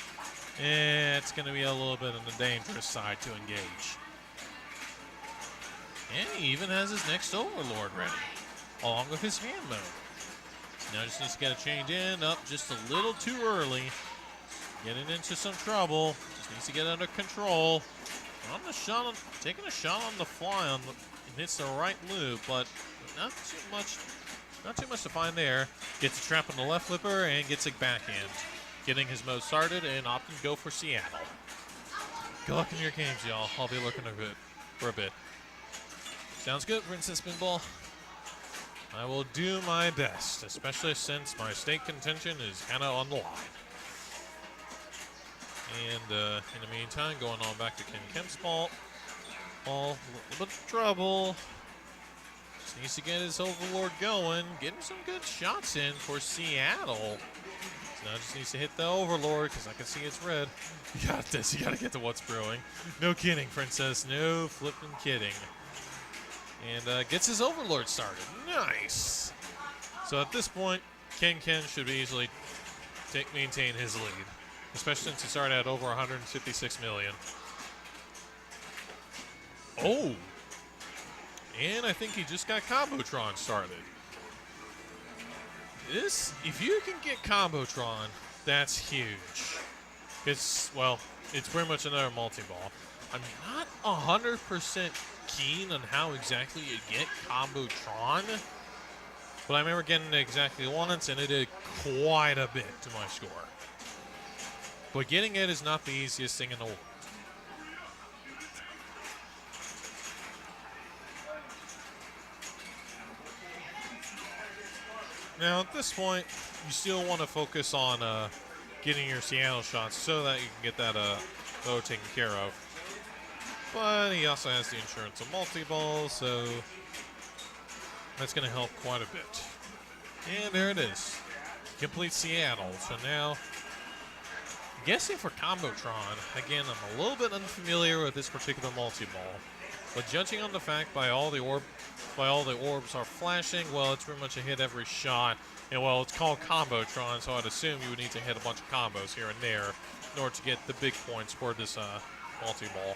it's going to be a little bit on the dangerous side to engage. And he even has his next Overlord ready, along with his hand mode. Now just needs to get a change in, up just a little too early. Getting into some trouble, just needs to get under control. On the shot, taking a shot on the fly, and hits the right loop, but not too much to find there. Gets a trap on the left flipper and gets a backhand. Getting his mode started and opting to go for Seattle. Good luck in your games, y'all. I'll be looking for a bit. Sounds good, Princess Pinball. I will do my best, especially since my state contention is kind of on the line. And in the meantime, going on back to Ken Kemp's ball. A little bit of trouble. Just needs to get his Overlord going. Getting some good shots in for Seattle. So now just needs to hit the Overlord because I can see it's red. You got this. You got to get to what's brewing. No kidding, Princess. No flipping kidding. And gets his Overlord started. Nice. So at this point, Ken should easily maintain his lead, especially since he started at over 156 million. Oh. And I think he just got Combotron started. If you can get Combotron, that's huge. It's pretty much another multi-ball. I'm not 100% keen on how exactly you get Combotron, but I remember getting it exactly once, and it did quite a bit to my score. But getting it is not the easiest thing in the world. Now, at this point, you still want to focus on getting your Seattle shots so that you can get that low taken care of. But he also has the insurance of multi-ball, so that's going to help quite a bit. And there it is. Complete Seattle. So now, guessing for Combotron, again, I'm a little bit unfamiliar with this particular multi-ball. But judging on the fact by all the orbs are flashing, well, it's pretty much a hit every shot. And well, it's called Combotron, so I'd assume you would need to hit a bunch of combos here and there in order to get the big points for this multi-ball.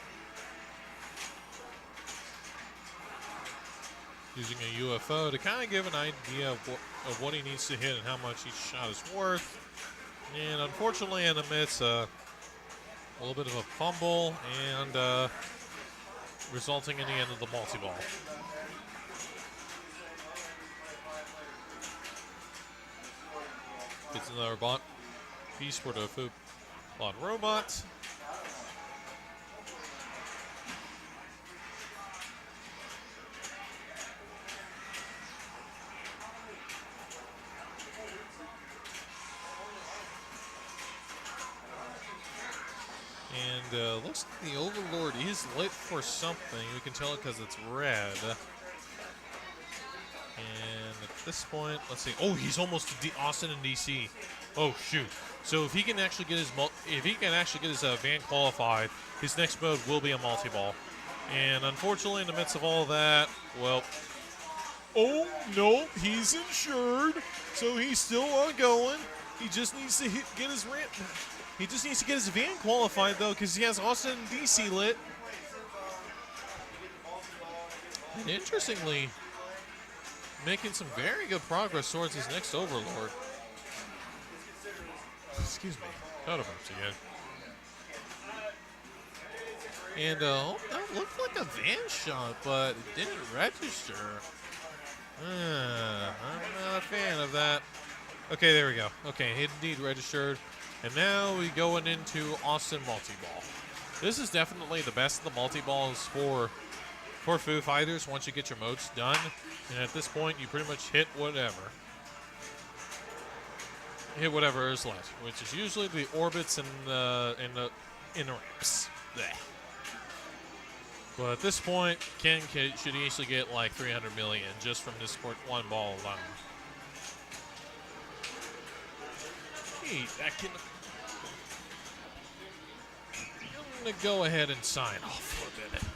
Using a UFO to kind of give an idea of what he needs to hit and how much each shot is worth. And unfortunately, it admits a little bit of a fumble and resulting in the end of the multi-ball. Gets another bot piece for the bot robot. And looks like the Overlord is lit for something. You can tell it because it's red. And the this point, let's see. Oh, he's almost to Austin and DC. Oh shoot! So if he can actually get his van qualified, his next mode will be a multi-ball. And unfortunately, in the midst of all of that, well, oh no, he's insured, so he's still ongoing. He just needs to get his ramp. He just needs to get his van qualified though, because he has Austin and DC lit. And interestingly, making some very good progress towards his next Overlord. Excuse me. Out of again. And that looked like a van shot, but it didn't register. I'm not a fan of that. Okay, there we go. Okay, it indeed registered. And now we going into Austin multi-ball. This is definitely the best of the multi-balls for Foo Fighters once you get your modes done. And at this point, you pretty much hit whatever. Hit whatever is left, which is usually the orbits and the ramps. Blech. But at this point, Ken should easily get like 300 million just from this one ball alone. Hey, that can. I'm gonna go ahead and sign off for a minute.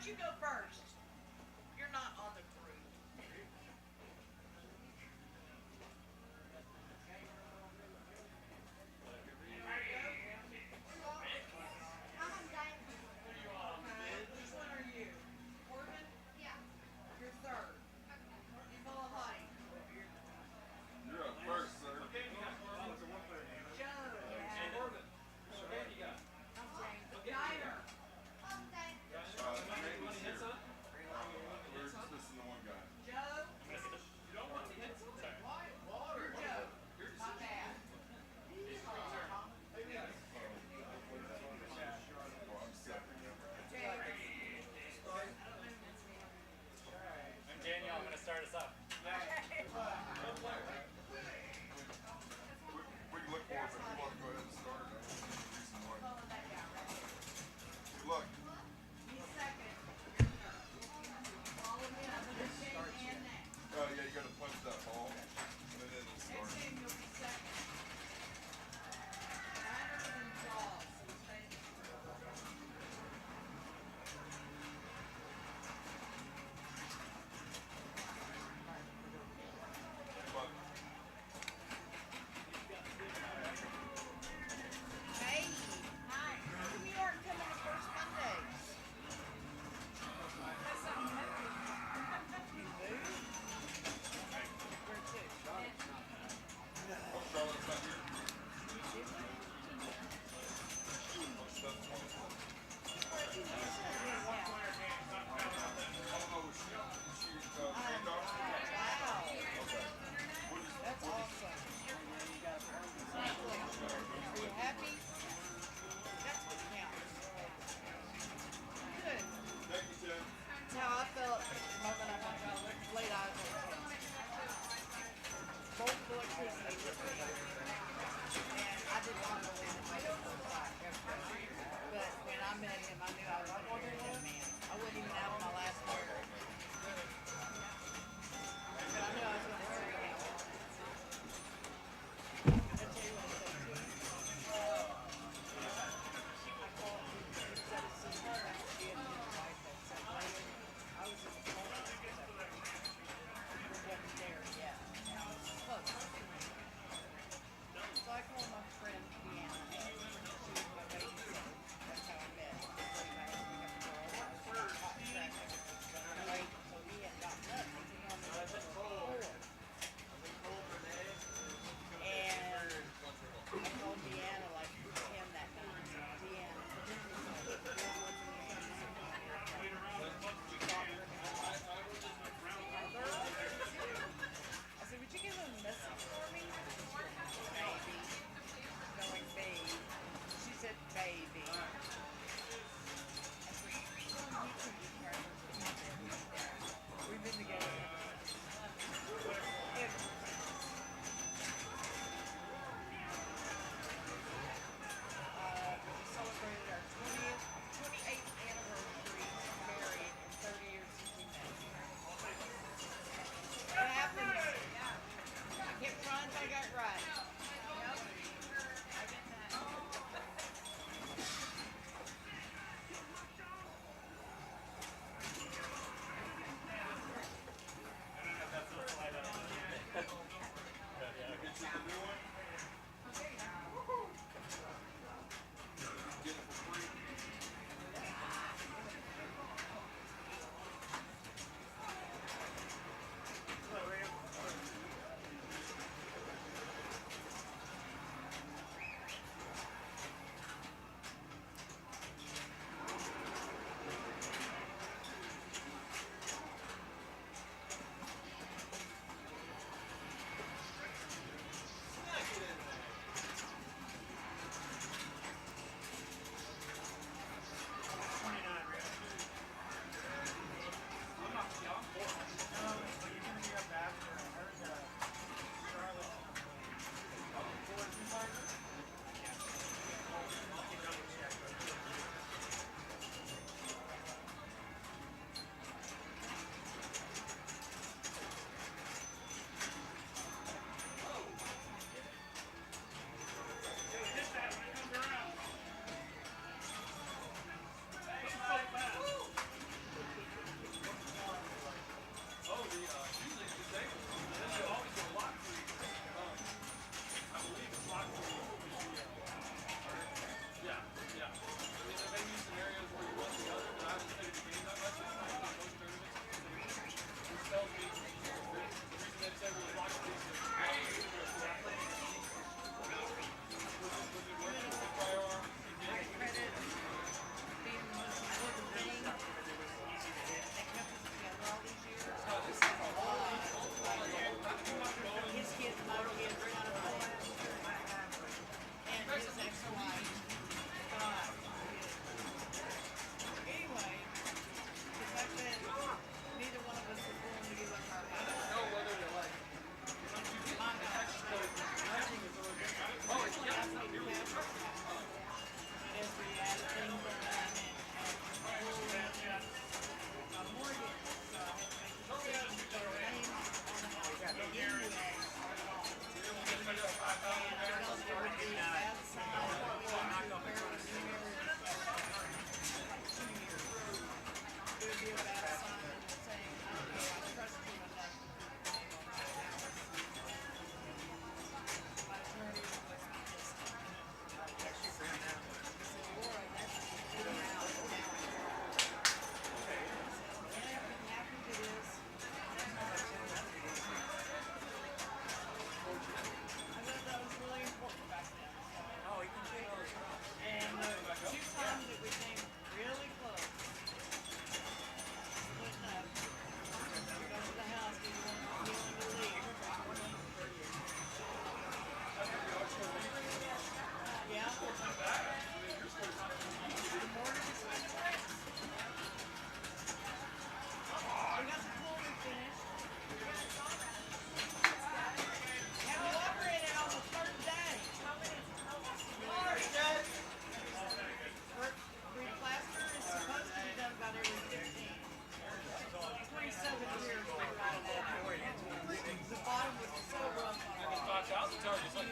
You go first. You're not on the group. Which one are you? Corbin? Yeah. You're third. You follow Honey. You're up first, sir. Joe. Yeah. Corbin. I'm Diner. Greg,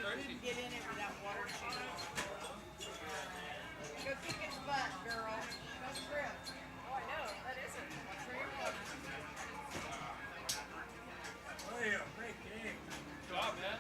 couldn't get in it without water shooting. Go kick its butt, girl. Go trip. Oh, I know. That isn't. Watch where you're going. Oh, yeah, great game. Good job, man.